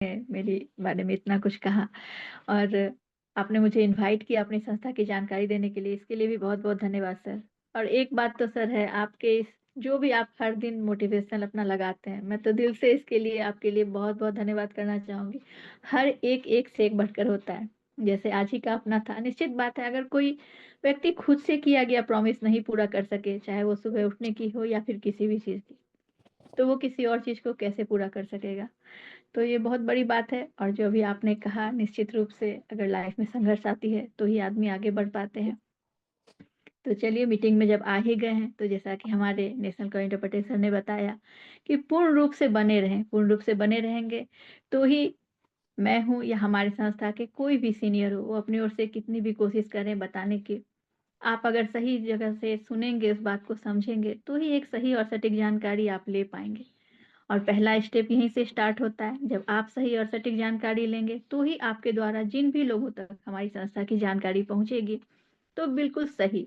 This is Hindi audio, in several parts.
मेरे बारे में इतना कुछ कहा और आपने मुझे इनवाइट किया अपनी संस्था की जानकारी देने के लिए, इसके लिए भी बहुत-बहुत धन्यवाद सर। और एक बात तो सर है, आपके इस जो भी आप हर दिन मोटिवेशनल अपना लगाते हैं, मैं तो दिल से इसके लिए आपके लिए बहुत-बहुत धन्यवाद करना चाहूँगी। हर एक से एक बढ़कर होता है। जैसे आज ही का अपना था, निश्चित बात है अगर कोई व्यक्ति खुद से किया गया प्रॉमिस नहीं पूरा कर सके, चाहे वो सुबह उठने की हो या फिर किसी भी चीज़ की, तो वो किसी और चीज़ को कैसे पूरा कर सकेगा? तो ये बहुत बड़ी बात है और जो अभी आपने कहा निश्चित रूप से अगर लाइफ में संघर्ष आती है तो ही आदमी आगे बढ़ पाते हैं। तो चलिए मीटिंग में जब आ ही गए हैं तो जैसा कि हमारे नेशनल को इंटरप्रेटर सर ने बताया कि पूर्ण रूप से बने रहें, पूर्ण रूप से बने रहेंगे तो ही मैं हूँ या हमारी संस्था के कोई भी सीनियर हो, वो अपनी ओर से कितनी भी कोशिश करें बताने की, आप अगर सही जगह से सुनेंगे, उस बात को समझेंगे तो ही एक सही और सटीक जानकारी आप ले पाएँगे। और पहला स्टेप यहीं से स्टार्ट होता है। जब आप सही और सटीक जानकारी लेंगे, तो ही आपके द्वारा जिन भी लोगों तक हमारी संस्था की जानकारी पहुँचेगी, तो बिल्कुल सही,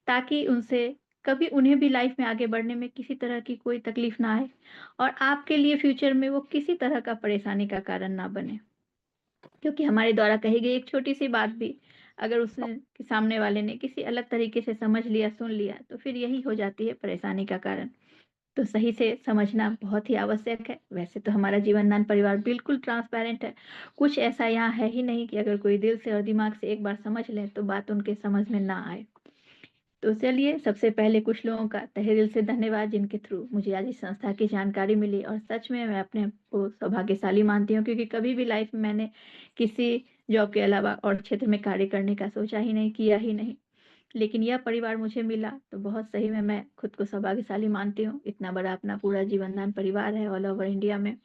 ताकि उनसे कभी उन्हें भी लाइफ में आगे बढ़ने में किसी तरह की कोई तकलीफ ना आए और आपके लिए फ्यूचर में वो किसी तरह का परेशानी का कारण ना बने। क्योंकि हमारे द्वारा कही गई एक छोटी-सी बात भी अगर उसने सामने वाले ने किसी अलग तरीके से समझ लिया, सुन लिया, तो फिर यही हो जाती है परेशानी का कारण। तो सही से समझना बहुत ही आवश्यक है। वैसे तो हमारा जीवनदान परिवार बिल्कुल ट्रांसपेरेंट है। कुछ ऐसा यहाँ है ही नहीं कि अगर कोई दिल से और दिमाग से एक बार समझ ले तो बात उनके समझ में ना आए। तो चलिए सबसे पहले कुछ लोगों का तहे दिल से धन्यवाद जिनके थ्रू मुझे आज इस संस्था की जानकारी मिली और सच में मैं अपने आप को सौभाग्यशाली मानती हूँ क्योंकि कभी भी लाइफ में मैंने किसी जॉब के अलावा और क्षेत्र में कार्य करने का सोचा ही नहीं, किया ही नहीं। लेकिन यह परिवार मुझे मिला तो बहुत सही में मैं खुद को सौभाग्यशाली मानती हूँ। इतना बड़ा अपना पूरा जीवनदान परिवार है ऑल ओवर इंडिया में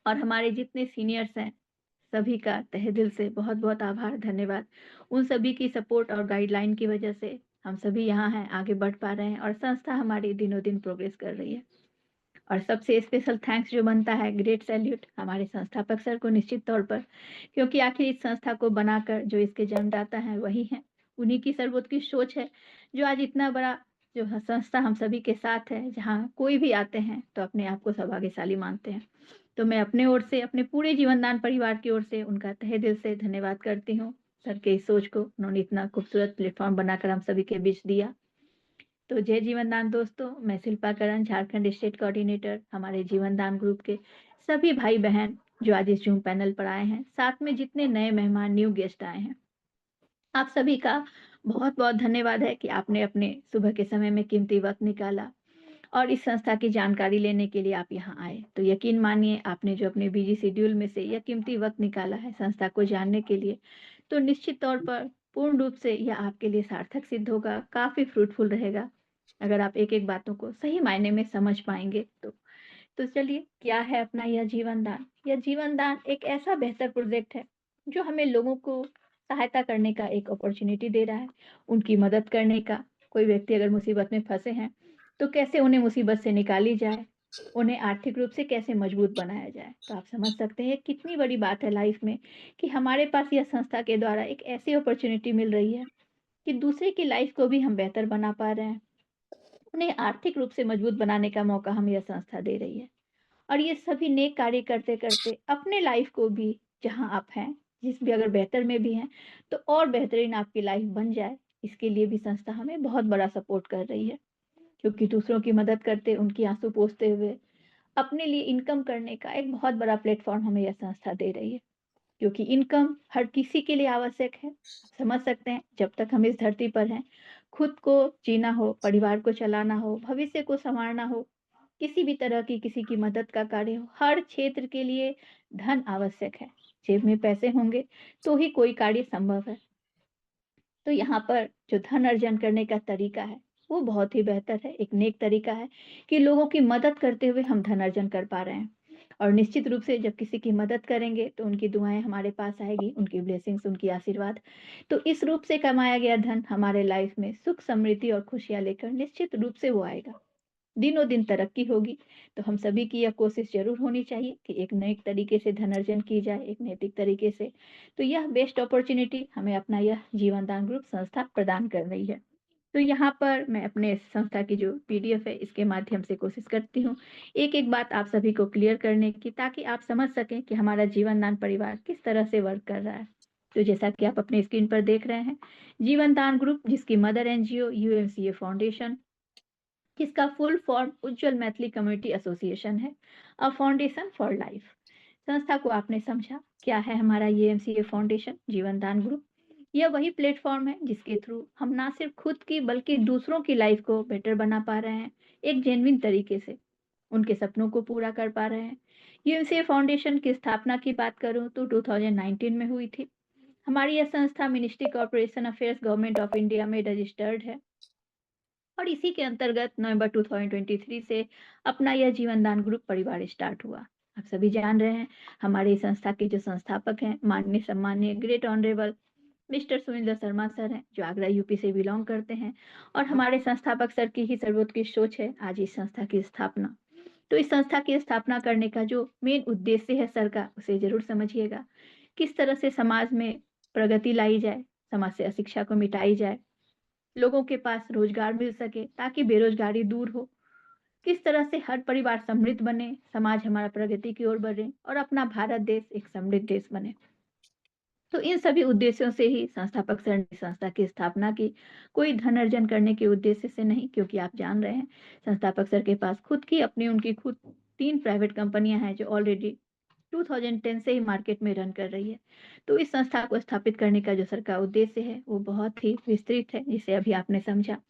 और हमारे जितने सीनियर्स हैं, सभी का तहे दिल से बहुत-बहुत आभार, धन्यवाद। उन सभी की सपोर्ट और गाइडलाइन की वजह से हम सभी यहाँ हैं, आगे बढ़ पा रहे हैं और संस्था हमारी दिनों-दिन प्रोग्रेस कर रही है। और सबसे स्पेशल थैंक्स जो बनता है, ग्रेट सैल्यूट हमारे संस्थापक सर को निश्चित तौर पर, क्योंकि आखिर इस संस्था को बनाकर जो इसके जन्मदाता हैं वही हैं। उन्हीं की सर्वोत्कृष्ट की सोच है, जो आज इतना बड़ा जो ह संस्था हम सभी के साथ है, जहाँ कोई भी आते हैं तो अपने आप को सौभाग्यशाली मानते हैं। तो मैं अपने ओर से, अपने पूरे जीवनदान परिवार की ओर से उनका तहे दिल से धन्यवाद करती हूँ। सर के इस सोच को उन्होंने इतना खूबसूरत प्लेटफ़ॉर्म बनाकर हम सभी के बीच दिया। तो जय जीवनदान दोस्तों, मैं शिल्पा करण झारखंड स्टेट कोऑर्डिनेटर हमारे जीवनदान ग्रुप के सभी भाई-बहन जो आज इस ज़ूम पैनल पर आए हैं, साथ में जितने नए मेहमान न्यू गेस्ट आए हैं, आप सभी का बहुत-बहुत धन्यवाद है कि आपने अपने सुबह के समय में कीमती वक़्त निकाला और इस संस्था की जानकारी लेने के लिए आप यहाँ आए। तो यकीन मानिए आपने जो अपने बिज़ी शेड्यूल में से यह कीमती वक़्त निकाला है संस्था को जानने के लिए, तो निश्चित तौर पर पूर्ण रूप से यह आपके लिए सार्थक सिद्ध होगा, काफ़ी फ्रूटफुल रहेगा। अगर आप एक-एक बातों को सही मायने में समझ पाएँगे तो। तो चलिए क्या है अपना यह जीवन दान? यह जीवन दान एक ऐसा बेहतर प्रोजेक्ट है, जो हमें लोगों को सहायता करने का एक अपॉर्च्युनिटी दे रहा है, उनकी मदद करने का। कोई व्यक्ति अगर मुसीबत में फँसे हैं, तो कैसे उन्हें मुसीबत से निकाली जाए, उन्हें आर्थिक रूप से कैसे मजबूत बनाया जाए। तो आप समझ सकते हैं, ये कितनी बड़ी बात है लाइफ में कि हमारे पास यह संस्था के द्वारा एक ऐसी अपॉर्च्युनिटी मिल रही है, कि दूसरे की लाइफ को भी हम बेहतर बना पा रहे हैं। उन्हें आर्थिक रूप से मजबूत बनाने का मौका हमें यह संस्था दे रही है। और ये सभी नेक कार्य करते-करते अपने लाइफ को भी जहाँ आप हैं, जिस भी अगर बेहतर में भी हैं, तो और बेहतरीन आपकी लाइफ बन जाए, इसके लिए भी संस्था हमें बहुत बड़ा सपोर्ट कर रही है। क्योंकि दूसरों की मदद करते, उनकी आँसू पोंछते हुए, अपने लिए इनकम करने का एक बहुत बड़ा प्लेटफ़ॉर्म हमें यह संस्था दे रही है। क्योंकि इनकम हर किसी के लिए आवश्यक है। आप समझ सकते हैं, जब तक हम इस धरती पर हैं, खुद को जीना हो, परिवार को चलाना हो, भविष्य को सँवारना हो, किसी भी तरह की किसी की मदद का कार्य हो, हर क्षेत्र के लिए धन आवश्यक है। जेब में पैसे होंगे, तो ही कोई कार्य संभव है। तो यहाँ पर जो धन अर्जन करने का तरीका है, वो बहुत ही बेहतर है, एक नेक तरीका है कि लोगों की मदद करते हुए हम धन अर्जन कर पा रहे हैं। और निश्चित रूप से जब किसी की मदद करेंगे, तो उनकी दुआएँ हमारे पास आएगी, उनकी ब्लेसिंग्स, उनकी आशीर्वाद। तो इस रूप से कमाया गया धन हमारे लाइफ में सुख, समृद्धि और खुशियाँ लेकर निश्चित रूप से वो आएगा। दिनों-दिन तरक्की होगी, तो हम सभी की यह कोशिश ज़रूर होनी चाहिए कि एक नेक तरीके से धन अर्जन की जाए, एक नैतिक तरीके से। तो यह बेस्ट अपॉर्च्युनिटी हमें अपना यह जीवनदान ग्रुप संस्था प्रदान कर रही है। तो यहाँ पर मैं अपने संस्था की जो पीडीएफ है इसके माध्यम से कोशिश करती हूँ एक-एक बात आप सभी को क्लियर करने की, ताकि आप समझ सकें कि हमारा जीवनदान परिवार किस तरह से वर्क कर रहा है। तो जैसा कि आप अपने स्क्रीन पर देख रहे हैं, जीवनदान ग्रुप जिसकी मदर एनजीओ यूएमसीए फाउंडेशन, जिसका फुल फॉर्म उज्जवल मैथिली कम्युनिटी एसोसिएशन है, अ फाउंडेशन फॉर लाइफ। संस्था को आपने समझा। क्या है हमारा यूएमसीए फाउंडेशन जीवनदान ग्रुप? यह वही प्लेटफॉर्म है जिसके थ्रू हम ना सिर्फ खुद की बल्कि दूसरों की लाइफ को बेटर बना पा रहे हैं, एक जेन्युइन तरीके से उनके सपनों को पूरा कर पा रहे हैं। यूएमसीए फाउंडेशन की स्थापना की बात करूं तो 2019 में हुई थी। हमारी यह संस्था ministry corporation affairs government of India में रजिस्टर्ड है और इसी के अंतर्गत नवंबर 2023 से अपना यह जीवनदान ग्रुप परिवार स्टार्ट हुआ। आप सभी जान रहे हैं, हमारे इस संस्था के जो संस्थापक हैं, माननीय सम्माननीय great honourable mister Sunindar Sharma sir हैं, जो आगरा यूपी से बिलोंग करते हैं और हमारे संस्थापक सर की ही सर्वोत्कृष्ट सोच है आज इस संस्था की स्थापना। तो इस संस्था की स्थापना करने का जो मेन उद्देश्य है सर का, उसे ज़रूर समझिएगा। किस तरह से समाज में प्रगति लाई जाए, समाज से अशिक्षा को मिटाई जाए, लोगों के पास रोजगार मिल सके ताकि बेरोजगारी दूर हो, किस तरह से हर परिवार समृद्ध बने, समाज हमारा प्रगति की ओर बढ़े और अपना भारत देश एक समृद्ध देश बने। तो इन सभी उद्देश्यों से ही संस्थापक सर ने संस्था की स्थापना की, कोई धन अर्जन करने के उद्देश्य से नहीं, क्योंकि आप जान रहे हैं संस्थापक सर के पास खुद की अपनी उनकी खुद 3 प्राइवेट कंपनियां हैं जो ऑलरेडी 2010 से ही मार्केट में रन कर रही है। तो इस संस्था को स्थापित करने का जो सर का उद्देश्य है वो बहुत ही विस्तृत है, जिसे अभी आपने समझा।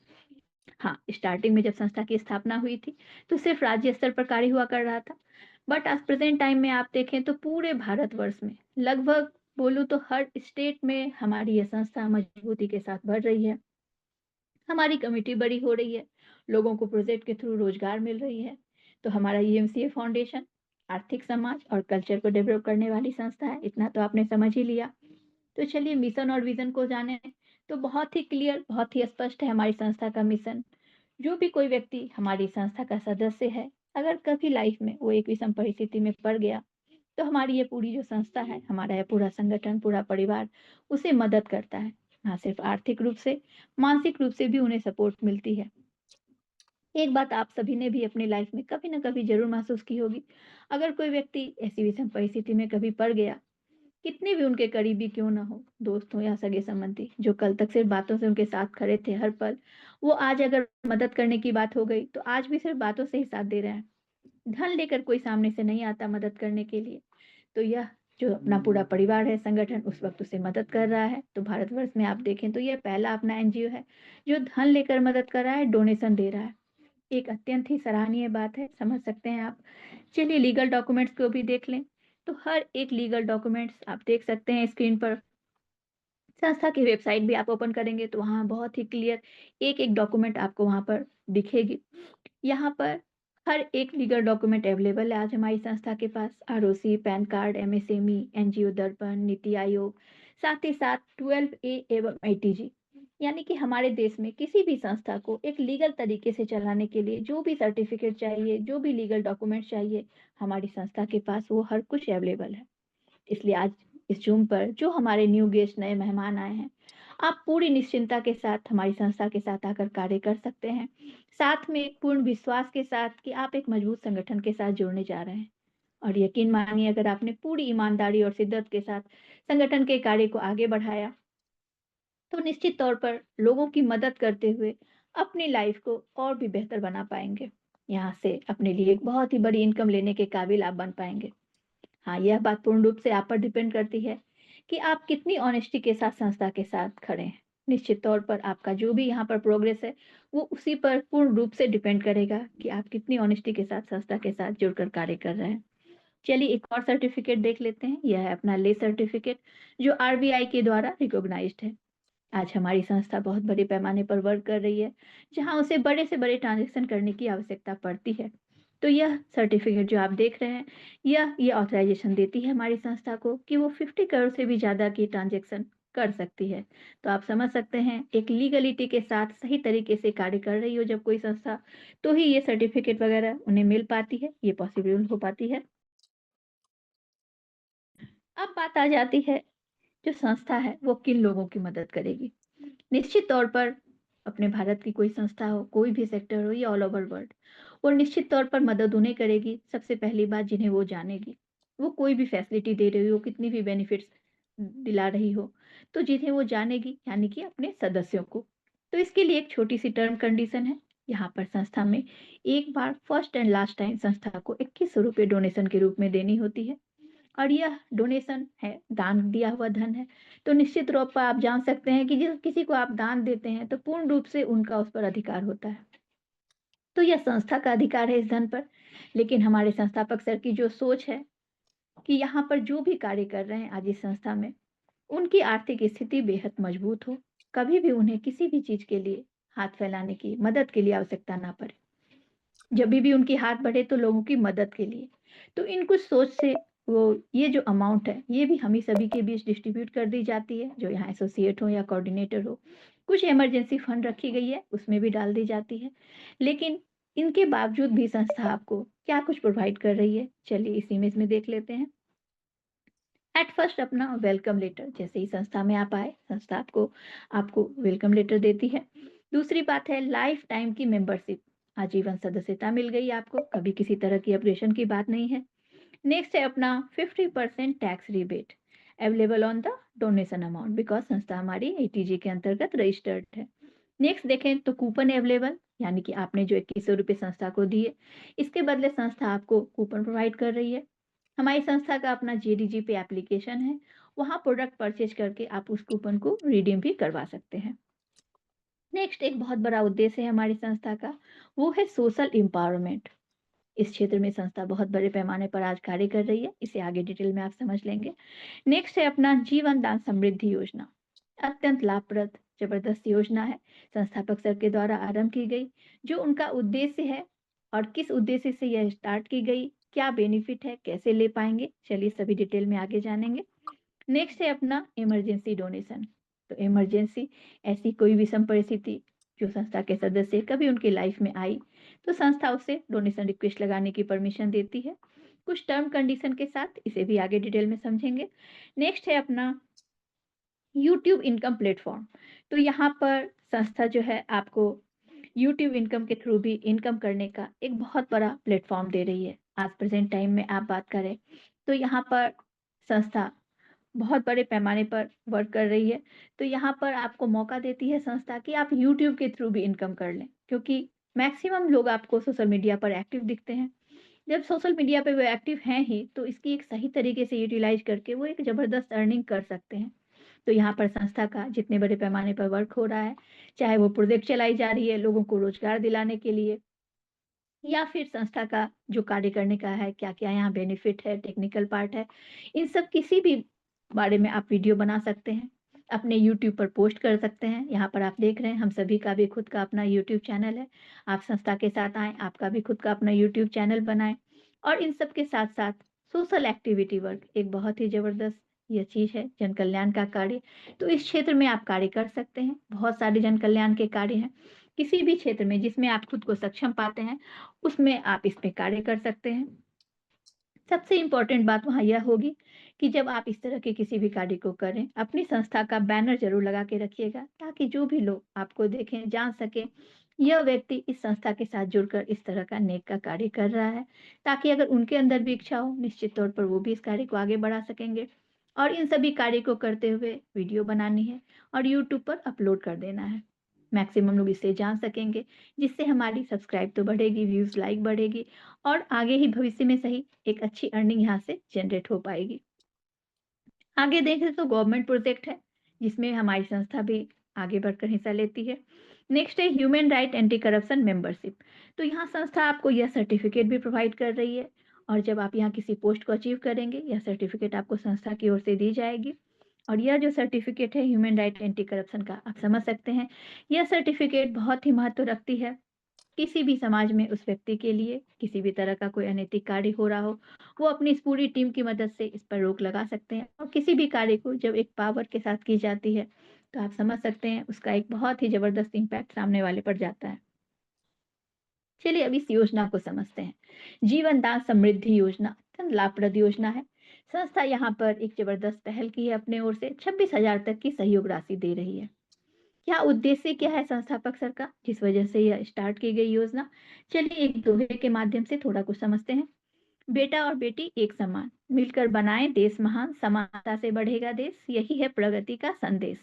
हाँ, स्टार्टिंग में जब संस्था की स्थापना हुई थी, तो सिर्फ राज्य स्तर पर कार्य हुआ कर रहा था। बट आज प्रेज़ेंट टाइम में आप देखें तो पूरे भारतवर्ष में लगभग बोलूँ तो हर स्टेट में हमारी ये संस्था मजबूती के साथ बढ़ रही है। हमारी कमिटी बड़ी हो रही है, लोगों को प्रोजेक्ट के थ्रू रोजगार मिल रही है। तो हमारा यूएमसीए फाउंडेशन आर्थिक, समाज और कल्चर को डेवलप करने वाली संस्था है, इतना तो आपने समझ ही लिया। तो चलिए मिशन और विज़न को जानें, तो बहुत ही क्लियर, बहुत ही स्पष्ट है हमारी संस्था का मिशन। जो भी कोई व्यक्ति हमारी संस्था का सदस्य है, अगर कभी लाइफ में वो एक विषम परिस्थिति में पड़ गया, तो हमारी ये पूरी जो संस्था है, हमारा ये पूरा संगठन, पूरा परिवार उसे मदद करता है। ना सिर्फ आर्थिक रूप से, मानसिक रूप से भी उन्हें सपोर्ट मिलती है। एक बात आप सभी ने भी अपनी लाइफ में कभी न कभी ज़रूर महसूस की होगी, अगर कोई व्यक्ति ऐसी विषम परिस्थिति में कभी पड़ गया, कितने भी उनके करीबी क्यों ना हो, दोस्त हो या सगे-संबंधी, जो कल तक सिर्फ बातों से उनके साथ खड़े थे हर पल, वो आज अगर मदद करने की बात हो गई, तो आज भी सिर्फ बातों से ही साथ दे रहे हैं। धन लेकर कोई सामने से नहीं आता मदद करने के लिए। तो यह जो अपना पूरा परिवार है, संगठन उस वक़्त उसे मदद कर रहा है। तो भारतवर्ष में आप देखें तो ये पहला अपना एनजीओ है, जो धन लेकर मदद कर रहा है, डोनेशन दे रहा है। एक अत्यंत ही सराहनीय बात है, समझ सकते हैं आप। चलिए लीगल डॉक्यूमेंट्स को भी देख लें, तो हर एक लीगल डॉक्यूमेंट्स आप देख सकते हैं स्क्रीन पर। संस्था की वेबसाइट भी आप ओपन करेंगे तो वहाँ बहुत ही क्लियर एक-एक डॉक्यूमेंट आपको वहाँ पर दिखेगी। यहाँ पर हर एक लीगल डॉक्यूमेंट अवेलेबल है आज हमारी संस्था के पास। ROC, PAN card, MSME, NGO Darpan, NITI आयोग, साथ ही साथ 12A एवं आईटीजी। यानी कि हमारे देश में किसी भी संस्था को एक लीगल तरीके से चलाने के लिए जो भी सर्टिफिकेट चाहिए, जो भी लीगल डॉक्यूमेंट चाहिए, हमारी संस्था के पास वो हर कुछ अवेलेबल है। इसलिए आज इस ज़ूम पर जो हमारे न्यू गेस्ट नए मेहमान आए हैं, आप पूरी निश्चिंता के साथ हमारी संस्था के साथ आकर कार्य कर सकते हैं। साथ में पूर्ण विश्वास के साथ कि आप एक मजबूत संगठन के साथ जुड़ने जा रहे हैं। और यकीन मानिए अगर आपने पूरी ईमानदारी और शिद्दत के साथ संगठन के कार्य को आगे बढ़ाया, तो निश्चित तौर पर लोगों की मदद करते हुए अपनी लाइफ को और भी बेहतर बना पाएँगे। यहाँ से अपने लिए एक बहुत ही बड़ी इनकम लेने के काबिल आप बन पाएँगे। हाँ, यह बात पूर्ण रूप से आप पर डिपेंड करती है कि आप कितनी ऑनेस्टी के साथ संस्था के साथ खड़े हैं। निश्चित तौर पर आपका जो भी यहाँ पर प्रोग्रेस है, वो उसी पर पूर्ण रूप से डिपेंड करेगा कि आप कितनी ऑनेस्टी के साथ संस्था के साथ जुड़कर कार्य कर रहे हैं। चलिए एक और सर्टिफिकेट देख लेते हैं। यह है अपना ले सर्टिफिकेट, जो आरबीआई के द्वारा रिकॉग्नाइज्ड है। आज हमारी संस्था बहुत बड़े पैमाने पर वर्क कर रही है, जहाँ उसे बड़े से बड़े ट्रांज़ैक्शन करने की आवश्यकता पड़ती है। तो यह सर्टिफ़िकेट जो आप देख रहे हैं, यह ये ऑथराइज़ेशन देती है हमारी संस्था को कि वो 50 करोड़ से भी ज़्यादा की ट्रांज़ैक्शन कर सकती है। तो आप समझ सकते हैं, एक लीगलिटी के साथ सही तरीके से कार्य कर रही हो जब कोई संस्था, तो ही ये सर्टिफ़िकेट वग़ैरह उन्हें मिल पाती है, ये पॉसिबल हो पाती है। अब बात आ जाती है, जो संस्था है, वो किन लोगों की मदद करेगी? निश्चित तौर पर अपने भारत की कोई संस्था हो, कोई भी सेक्टर हो या ऑल ओवर वर्ल्ड, वो निश्चित तौर पर मदद उन्हें करेगी, सबसे पहली बात जिन्हें वो जानेगी। वो कोई भी फैसिलिटी दे रही हो, कितनी भी बेनिफिट्स दिला रही हो, तो जिन्हें वो जानेगी यानी कि अपने सदस्यों को। तो इसके लिए एक छोटी-सी टर्म कंडीशन है। यहाँ पर संस्था में एक बार फर्स्ट एंड लास्ट टाइम संस्था को ₹2100 डोनेशन के रूप में देनी होती है। और यह डोनेशन है, दान दिया हुआ धन है। तो निश्चित रूप पर आप जान सकते हैं कि जिस किसी को आप दान देते हैं, तो पूर्ण रूप से उनका उस पर अधिकार होता है। तो यह संस्था का अधिकार है इस धन पर, लेकिन हमारे संस्थापक सर की जो सोच है कि यहाँ पर जो भी कार्य कर रहे हैं आज इस संस्था में, उनकी आर्थिक स्थिति बेहद मजबूत हो, कभी भी उन्हें किसी भी चीज़ के लिए हाथ फैलाने की, मदद के लिए आवश्यकता ना पड़े। जभी भी उनकी हाथ बढ़े तो लोगों की मदद के लिए। तो इन कुछ सोच से वो ये जो अमाउंट है, ये भी हम ही सभी के बीच डिस्ट्रीब्यूट कर दी जाती है, जो यहाँ एसोसिएट हो या कोऑर्डिनेटर हो। कुछ इमरजेंसी फंड रखी गई है, उसमें भी डाल दी जाती है। लेकिन इनके बावजूद भी संस्था आपको क्या कुछ प्रोवाइड कर रही है, चलिए इस इमेज में देख लेते हैं। एट फर्स्ट अपना वेलकम लेटर, जैसे ही संस्था में आप आए, संस्था आपको आपको वेलकम लेटर देती है। दूसरी बात है लाइफ टाइम की मेंबरशिप, आजीवन सदस्यता मिल गई आपको, कभी किसी तरह की अपग्रेशन की बात नहीं है। नेक्स्ट है अपना 50% tax rebate available on the donation amount, because संस्था हमारी एटीजी के अंतर्गत रजिस्टर्ड है। नेक्स्ट देखें तो कूपन अवेलेबल, यानी कि आपने जो 2100 रुपये संस्था को दिए, इसके बदले संस्था आपको कूपन प्रोवाइड कर रही है। हमारी संस्था का अपना जेडीजी पे एप्लीकेशन है, वहाँ प्रोडक्ट परचेज करके आप उस कूपन को रिडीम भी करवा सकते हैं। नेक्स्ट एक बहुत बड़ा उद्देश्य है हमारी संस्था का, वो है सोशल एम्पावरमेंट। इस क्षेत्र में संस्था बहुत बड़े पैमाने पर आज कार्य कर रही है, इसे आगे डिटेल में आप समझ लेंगे। नेक्स्ट है अपना जीवन दान समृद्धि योजना, अत्यंत लाभप्रद जबरदस्त योजना है, संस्थापक सर के द्वारा आरंभ की गई। जो उनका उद्देश्य है और किस उद्देश्य से यह स्टार्ट की गई, क्या बेनिफिट है, कैसे ले पाएंगे, चलिए सभी डिटेल में आगे जानेंगे। नेक्स्ट है अपना इमरजेंसी डोनेशन। तो इमरजेंसी ऐसी कोई विषम परिस्थिति जो संस्था के सदस्य कभी उनकी लाइफ में आई, तो संस्था उसे डोनेशन रिक्वेस्ट लगाने की परमिशन देती है, कुछ टर्म कंडीशन के साथ, इसे भी आगे डिटेल में समझेंगे। नेक्स्ट है अपना यूट्यूब इनकम प्लेटफॉर्म। तो यहाँ पर संस्था जो है आपको यूट्यूब इनकम के थ्रू भी इनकम करने का एक बहुत बड़ा प्लेटफॉर्म दे रही है। आज प्रेजेंट टाइम में आप बात करें तो यहाँ पर संस्था बहुत बड़े पैमाने पर वर्क कर रही है। तो यहाँ पर आपको मौका देती है संस्था कि आप यूट्यूब के थ्रू भी इनकम कर लें, क्योंकि मैक्सिमम लोग आपको सोशल मीडिया पर एक्टिव दिखते हैं। जब सोशल मीडिया पे वो एक्टिव हैं ही, तो इसकी एक सही तरीके से यूटिलाइज़ करके वो एक ज़बरदस्त अर्निंग कर सकते हैं। तो यहाँ पर संस्था का जितने बड़े पैमाने पर वर्क हो रहा है, चाहे वो प्रोजेक्ट चलाई जा रही है लोगों को रोज़गार दिलाने के लिए, या फिर संस्था का जो कार्य करने का है, क्या-क्या यहाँ बेनिफिट है, टेक्निकल पार्ट है, इन सब किसी भी बारे में आप वीडियो बना सकते हैं, अपने यूट्यूब पर पोस्ट कर सकते हैं। यहाँ पर आप देख रहे हैं हम सभी का भी खुद का अपना यूट्यूब चैनल है। आप संस्था के साथ आएँ, आपका भी खुद का अपना यूट्यूब चैनल बनाएँ और इन सब के साथ-साथ सोशल एक्टिविटी वर्क एक बहुत ही ज़बरदस्त ये चीज़ है, जन कल्याण का कार्य। तो इस क्षेत्र में आप कार्य कर सकते हैं, बहुत सारे जन कल्याण के कार्य हैं। किसी भी क्षेत्र में जिसमें आप खुद को सक्षम पाते हैं, उसमें आप इस पे कार्य कर सकते हैं। सबसे इम्पोर्टेंट बात वहाँ यह होगी कि जब आप इस तरह के किसी भी कार्य को करें, अपनी संस्था का बैनर ज़रूर लगा के रखिएगा, ताकि जो भी लोग आपको देखें, जान सकें, यह व्यक्ति इस संस्था के साथ जुड़कर इस तरह का नेक का कार्य कर रहा है, ताकि अगर उनके अंदर भी इच्छा हो, निश्चित तौर पर वो भी इस कार्य को आगे बढ़ा सकेंगे। और इन सभी कार्य को करते हुए वीडियो बनानी है और यूट्यूब पर अपलोड कर देना है। मैक्सिमम लोग इससे जान सकेंगे, जिससे हमारी सब्सक्राइब तो बढ़ेगी, व्यूज़, लाइक बढ़ेगी और आगे ही भविष्य में सही एक अच्छी अर्निंग यहाँ से जनरेट हो पाएगी। आगे देखें तो गवर्नमेंट प्रोजेक्ट है, जिसमें हमारी संस्था भी आगे बढ़कर हिस्सा लेती है। नेक्स्ट है human right anti corruption membership. तो यहाँ संस्था आपको यह सर्टिफिकेट भी प्रोवाइड कर रही है और जब आप यहाँ किसी पोस्ट को अचीव करेंगे, यह सर्टिफिकेट आपको संस्था की ओर से दी जाएगी। और यह जो सर्टिफिकेट है ह्यूमन राइट एंटी करप्शन का, आप समझ सकते हैं, यह सर्टिफिकेट बहुत ही महत्व रखती है। किसी भी समाज में उस व्यक्ति के लिए किसी भी तरह का कोई अनैतिक कार्य हो रहा हो, वो अपनी इस पूरी टीम की मदद से इस पर रोक लगा सकते हैं और किसी भी कार्य को जब एक पावर के साथ की जाती है, तो आप समझ सकते हैं उसका एक बहुत ही ज़बरदस्त इम्पैक्ट सामने वाले पर जाता है। चलिए अब इस योजना को समझते हैं। जीवन दान समृद्धि योजना अत्यंत लाभप्रद योजना है। संस्था यहाँ पर एक ज़बरदस्त पहल की है अपने ओर से, 26,000 तक की सहयोग राशि दे रही है। क्या उद्देश्य क्या है संस्थापक सर का, जिस वजह से यह स्टार्ट की गई योजना? चलिए एक दोहे के माध्यम से थोड़ा कुछ समझते हैं। बेटा और बेटी एक समान, मिलकर बनाएं देश महान, समानता से बढ़ेगा देश, यही है प्रगति का संदेश।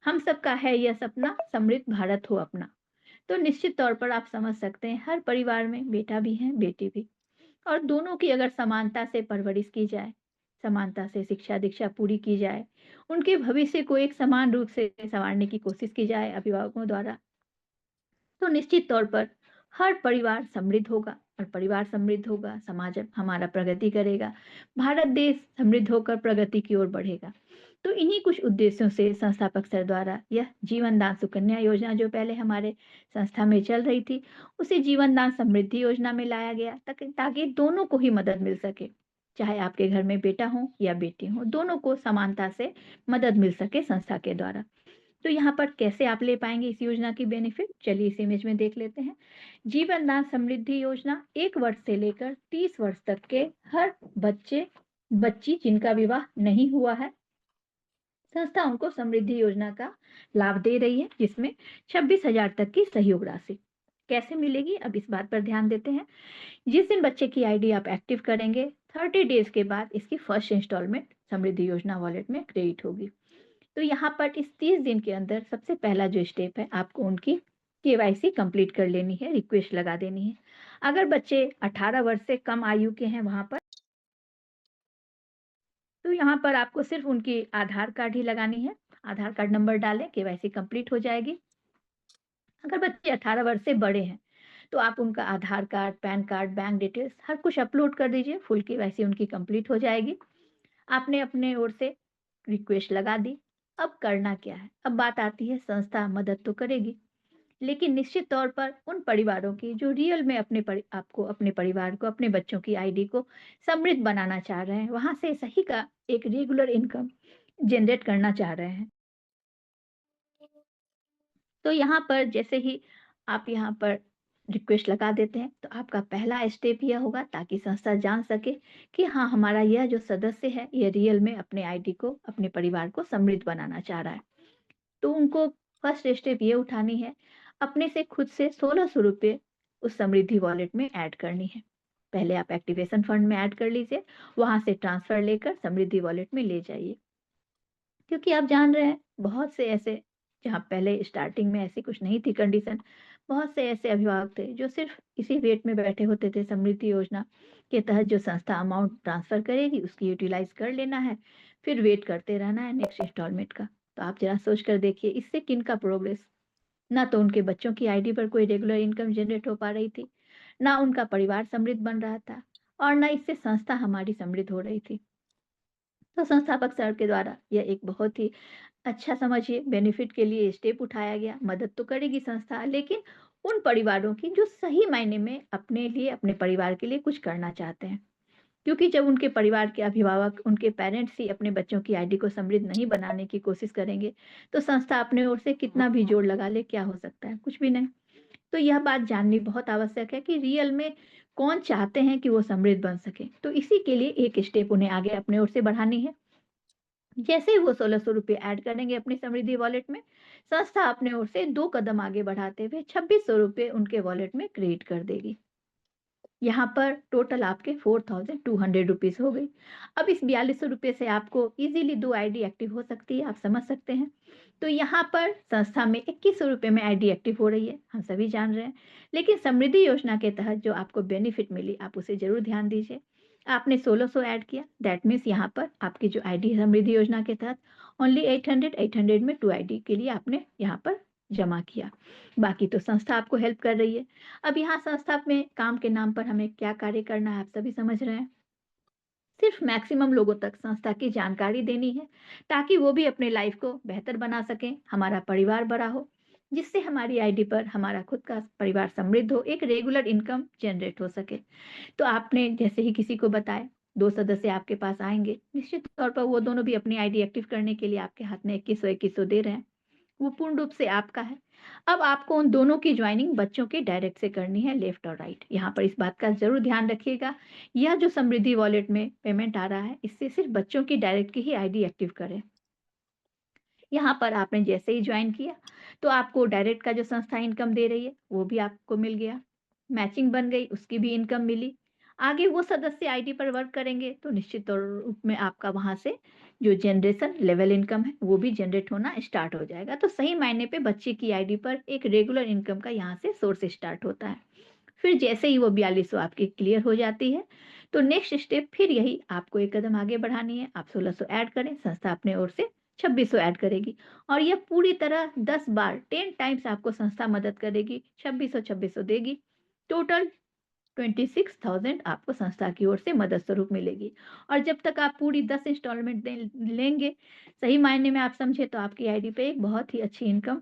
हम सबका है यह सपना, समृद्ध भारत हो अपना। तो निश्चित तौर पर आप समझ सकते हैं, हर परिवार में बेटा भी है, बेटी भी, और दोनों की अगर समानता से परवरिश की जाए, समानता से शिक्षा दीक्षा पूरी की जाए, उनके भविष्य को एक समान रूप से संवारने की कोशिश की जाए अभिभावकों द्वारा, तो निश्चित तौर पर हर परिवार समृद्ध होगा, और परिवार समृद्ध होगा, समाज हमारा प्रगति करेगा, भारत देश समृद्ध होकर प्रगति की ओर बढ़ेगा। तो इन्हीं कुछ उद्देश्यों से संस्थापक सर द्वारा यह जीवन दान सुकन्या योजना, जो पहले हमारे संस्था में चल रही थी, उसे जीवन दान समृद्धि योजना में लाया गया, ताकि दोनों को ही मदद मिल सके। चाहे आपके घर में बेटा हो या बेटी हो, दोनों को समानता से मदद मिल सके संस्था के द्वारा। तो यहाँ पर कैसे आप ले पाएंगे इस योजना की बेनिफिट, चलिए इस इमेज में देख लेते हैं। जीवन दान समृद्धि योजना 1 वर्ष से लेकर 30 वर्ष तक के हर बच्चे बच्ची जिनका विवाह नहीं हुआ है, संस्था उनको समृद्धि योजना का लाभ दे रही है, जिसमें 26,000 तक की सहयोग राशि। कैसे मिलेगी, अब इस बात पर ध्यान देते हैं। जिस दिन बच्चे की आईडी आप एक्टिव करेंगे, 30 डेज के बाद इसकी फर्स्ट इंस्टॉलमेंट समृद्धि योजना वॉलेट में क्रेडिट होगी। तो यहाँ पर इस 30 दिन के अंदर सबसे पहला जो स्टेप है, आपको उनकी केवाईसी कंप्लीट कर लेनी है, रिक्वेस्ट लगा देनी है। अगर बच्चे 18 वर्ष से कम आयु के हैं वहां पर, तो यहाँ पर आपको सिर्फ उनकी आधार कार्ड ही लगानी है, आधार कार्ड नंबर डालें, केवाईसी कंप्लीट हो जाएगी। अगर बच्चे 18 वर्ष से बड़े हैं, तो आप उनका Aadhaar card, PAN card, bank details हर कुछ अपलोड कर दीजिए, फुल केवाईसी उनकी कंप्लीट हो जाएगी। आपने अपने ओर से रिक्वेस्ट लगा दी। अब करना क्या है? अब बात आती है, संस्था मदद तो करेगी, लेकिन निश्चित तौर पर उन परिवारों की जो रियल में आपको अपने परिवार को, अपने बच्चों की आईडी को समृद्ध बनाना चाह रहे हैं, वहां से सही का एक रेगुलर इनकम जनरेट करना चाह रहे हैं। तो यहाँ पर जैसे ही आप यहाँ पर रिक्वेस्ट लगा देते हैं, तो आपका पहला स्टेप यह होगा, ताकि संस्था जान सके कि हाँ, हमारा यह जो सदस्य है, ये रियल में अपने आईडी को, अपने परिवार को समृद्ध बनाना चाह रहा है। तो उनको फर्स्ट स्टेप ये उठानी है, अपने से खुद से 1600 रुपये उस समृद्धि वॉलेट में ऐड करनी है। पहले आप एक्टिवेशन फंड में ऐड कर लीजिए, वहां से ट्रांसफर लेकर समृद्धि वॉलेट में ले जाइए। क्योंकि आप जान रहे हैं, बहुत से ऐसे, जहाँ पहले स्टार्टिंग में ऐसी कुछ नहीं थी कंडीशन, बहुत से ऐसे अभिभावक थे जो सिर्फ इसी वेट में बैठे होते थे, समृद्धि योजना के तहत जो संस्था अमाउंट ट्रांसफर करेगी उसकी यूटिलाइज कर लेना है, फिर वेट करते रहना है नेक्स्ट इंस्टॉलमेंट का। तो आप जरा सोच कर देखिए, इससे किनका प्रोग्रेस, ना तो उनके बच्चों की आईडी पर कोई रेगुलर इनकम जनरेट हो पा रही थी, ना उनका परिवार समृद्ध बन रहा था, और ना इससे संस्था हमारी समृद्ध हो रही थी। तो संस्थापक सर के द्वारा यह एक बहुत ही अच्छा, समझिए, बेनिफिट के लिए स्टेप उठाया गया। मदद तो करेगी संस्था, लेकिन उन परिवारों की जो सही मायने में अपने लिए, अपने परिवार के लिए कुछ करना चाहते हैं। क्योंकि जब उनके परिवार के अभिभावक, उनके पेरेंट्स ही अपने बच्चों की आईडी को समृद्ध नहीं बनाने की कोशिश करेंगे, तो संस्था अपने ओर से कितना भी जोर लगा ले, क्या हो सकता है? कुछ भी नहीं। तो यह बात जाननी बहुत आवश्यक है कि रियल में कौन चाहते हैं कि वो समृद्ध बन सके। तो इसी के लिए एक स्टेप उन्हें आगे अपने ओर से बढ़ानी है। जैसे ही वो 1600 रुपये ऐड करेंगे अपनी समृद्धि वॉलेट में, संस्था अपने ओर से 2 कदम आगे बढ़ाते हुए 2600 रुपये उनके वॉलेट में क्रेडिट कर देगी। यहाँ पर टोटल आपके 4200 रुपीज हो गई। अब इस 4200 रुपये से आपको इजीली 2 आईडी एक्टिव हो सकती है, आप समझ सकते हैं। तो यहाँ पर संस्था में 2100 रुपये में आईडी एक्टिव हो रही है, हम सभी जान रहे हैं। लेकिन समृद्धि योजना के तहत जो आपको बेनिफिट मिली, आप उसे जरूर ध्यान दीजिए। आपने 1600 ऐड किया, दैट मीन्स यहाँ पर आपकी जो आईडी है समृद्धि योजना के तहत, ओनली 800 में 2 आईडी के लिए आपने यहाँ पर जमा किया। बाकी तो संस्था आपको हेल्प कर रही है। अब यहाँ संस्था में काम के नाम पर हमें क्या कार्य करना है, आप सभी समझ रहे हैं। सिर्फ मैक्सिमम लोगों तक संस्था की जानकारी देनी है, ताकि वो भी अपने लाइफ को बेहतर बना सकें, हमारा परिवार बड़ा हो, जिससे हमारी आईडी पर हमारा खुद का परिवार समृद्ध हो, एक रेगुलर इनकम जनरेट हो सके। तो आपने जैसे ही किसी को बताया, 2 सदस्य आपके पास आएंगे, निश्चित तौर पर वो दोनों भी अपनी आईडी एक्टिव करने के लिए आपके हाथ में 2100 दे रहे हैं, वो पूर्ण रूप से आपका है। अब आपको उन दोनों की ज्वाइनिंग बच्चों के डायरेक्ट से करनी है, लेफ्ट और राइट। यहाँ पर इस बात का ज़रूर ध्यान रखिएगा, यह जो समृद्धि वॉलेट में पेमेंट आ रहा है, इससे सिर्फ बच्चों की डायरेक्ट की ही आईडी एक्टिव करें। यहाँ पर आपने जैसे ही जॉइन किया, तो आपको डायरेक्ट का जो संस्था इनकम दे रही है, वो भी आपको मिल गया। मैचिंग बन गई, उसकी भी इनकम मिली। आगे वो सदस्य आईडी पर वर्क करेंगे, तो निश्चित तौर रूप में आपका वहाँ से जो जनरेशन लेवल इनकम है, वो भी जनरेट होना स्टार्ट हो जाएगा। तो सही मायने पे बच्चे की आईडी पर एक रेगुलर इनकम का यहाँ से सोर्स स्टार्ट होता है। फिर जैसे ही वो 4200 आपकी क्लियर हो जाती है, तो नेक्स्ट स्टेप फिर यही आपको एक कदम आगे बढ़ानी है। आप 1600 ऐड करें, संस्था अपने ओर से 2600 ऐड करेगी और यह पूरी तरह 10 बार 10 टाइम्स आपको संस्था मदद करेगी। 2600 देगी। टोटल 26,000 आपको संस्था की ओर से मदद स्वरूप मिलेगी और जब तक आप पूरी 10 इंस्टॉलमेंट लेंगे, सही मायने में आप समझे तो आपकी आईडी पे एक बहुत ही अच्छी इनकम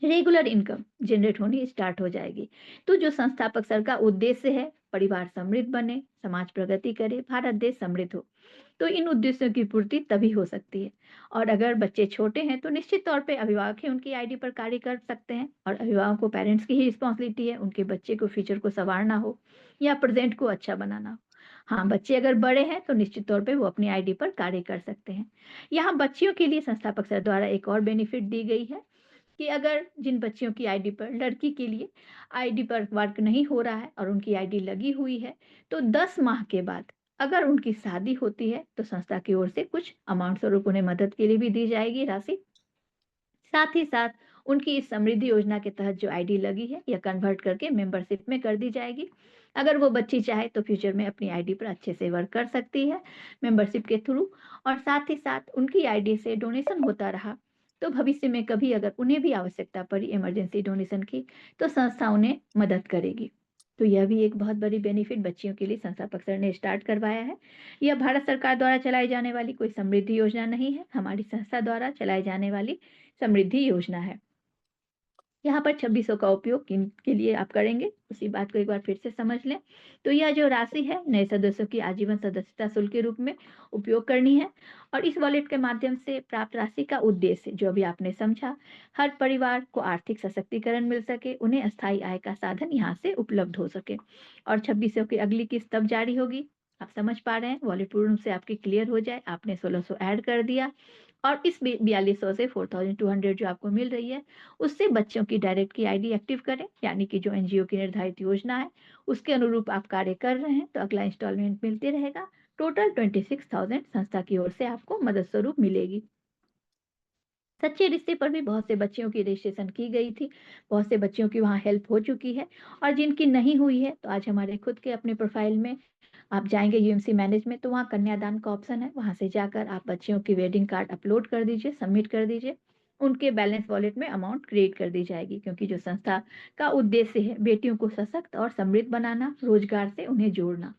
रेगुलर इनकम जनरेट होनी स्टार्ट हो जाएगी। तो जो संस्थापक सर का उद्देश्य है, परिवार समृद्ध बने, समाज प्रगति करे, भारत देश समृद्ध हो। तो इन उद्देश्यों की पूर्ति तभी हो सकती है। और अगर बच्चे छोटे हैं तो निश्चित तौर पे अभिभावक ही उनकी आईडी पर कार्य कर सकते हैं और अभिभावक को पेरेंट्स की ही रिस्पॉन्सिबिलिटी है उनके बच्चे को फ्यूचर को संवारना हो या प्रेजेंट को अच्छा बनाना हो। हाँ, बच्चे अगर बड़े हैं तो निश्चित तौर पे वो अपनी आईडी पर कार्य कर सकते हैं। यहाँ बच्चियों के लिए संस्थापक सर द्वारा एक और बेनिफिट दी गई है कि अगर जिन बच्चियों की आईडी पर लड़की के लिए आईडी पर वर्क नहीं हो रहा है और उनकी आईडी लगी हुई है, तो 10 माह के बाद अगर उनकी शादी होती है, तो संस्था की ओर से कुछ अमाउंट स्वरूप उन्हें मदद के लिए भी दी जाएगी राशि। साथ ही साथ उनकी इस समृद्धि योजना के तहत जो आईडी लगी है, या कन्वर्ट करके मेंबरशिप में कर दी जाएगी। अगर वो बच्ची चाहे तो फ्यूचर में अपनी आईडी पर अच्छे से वर्क कर सकती है मेंबरशिप के थ्रू और साथ ही साथ उनकी आईडी से डोनेशन होता रहा, तो भविष्य में कभी अगर उन्हें भी आवश्यकता पड़ी इमरजेंसी डोनेशन की, तो संस्था उन्हें मदद करेगी। तो यह भी एक बहुत बड़ी बेनिफिट बच्चियों के लिए संस्थापक सर ने स्टार्ट करवाया है। यह भारत सरकार द्वारा चलाई जाने वाली कोई समृद्धि योजना नहीं है, हमारी संस्था द्वारा चलाई जाने वाली समृद्धि योजना है। यहाँ पर 2600 का उपयोग किन के लिए आप करेंगे, उसी बात को एक बार फिर से समझ लें। तो यह जो राशि है, नए सदस्यों की आजीवन सदस्यता शुल्क के रूप में उपयोग करनी है और इस वॉलेट के माध्यम से प्राप्त राशि का उद्देश्य, जो अभी आपने समझा, हर परिवार को आर्थिक सशक्तिकरण मिल सके, उन्हें अस्थायी आय का साधन यहाँ से उपलब्ध हो सके। और 2600 की अगली किस्त तब जारी होगी, आप समझ पा रहे हैं, वॉलेट पूर्ण रूप से आपकी क्लियर हो जाए, आपने 1600 ऐड कर दिया और इस 4200 से 4200 जो आपको मिल रही है, उससे बच्चों की डायरेक्ट की आईडी एक्टिव करें, यानी कि जो एनजीओ की निर्धारित योजना है, उसके अनुरूप आप कार्य कर रहे हैं, तो अगला इंस्टॉलमेंट मिलते रहेगा। टोटल 26,000 संस्था की ओर से आपको मदद स्वरूप मिलेगी। सच्चे रिश्ते पर भी बहुत से बच्चियों की रजिस्ट्रेशन की गई थी, बहुत से बच्चियों की वहाँ हेल्प हो चुकी है और जिनकी नहीं हुई है, तो आज हमारे खुद के अपने प्रोफाइल में आप जाएँगे यूएमसी मैनेज में, तो वहाँ कन्यादान का ऑप्शन है, वहाँ से जाकर आप बच्चियों की वेडिंग कार्ड अपलोड कर दीजिए, सबमिट कर दीजिए। उनके बैलेंस वॉलेट में अमाउंट क्रिएट कर दी जाएगी, क्योंकि जो संस्था का उद्देश्य है बेटियों को सशक्त और समृद्ध बनाना, रोजगार से उन्हें जोड़ना।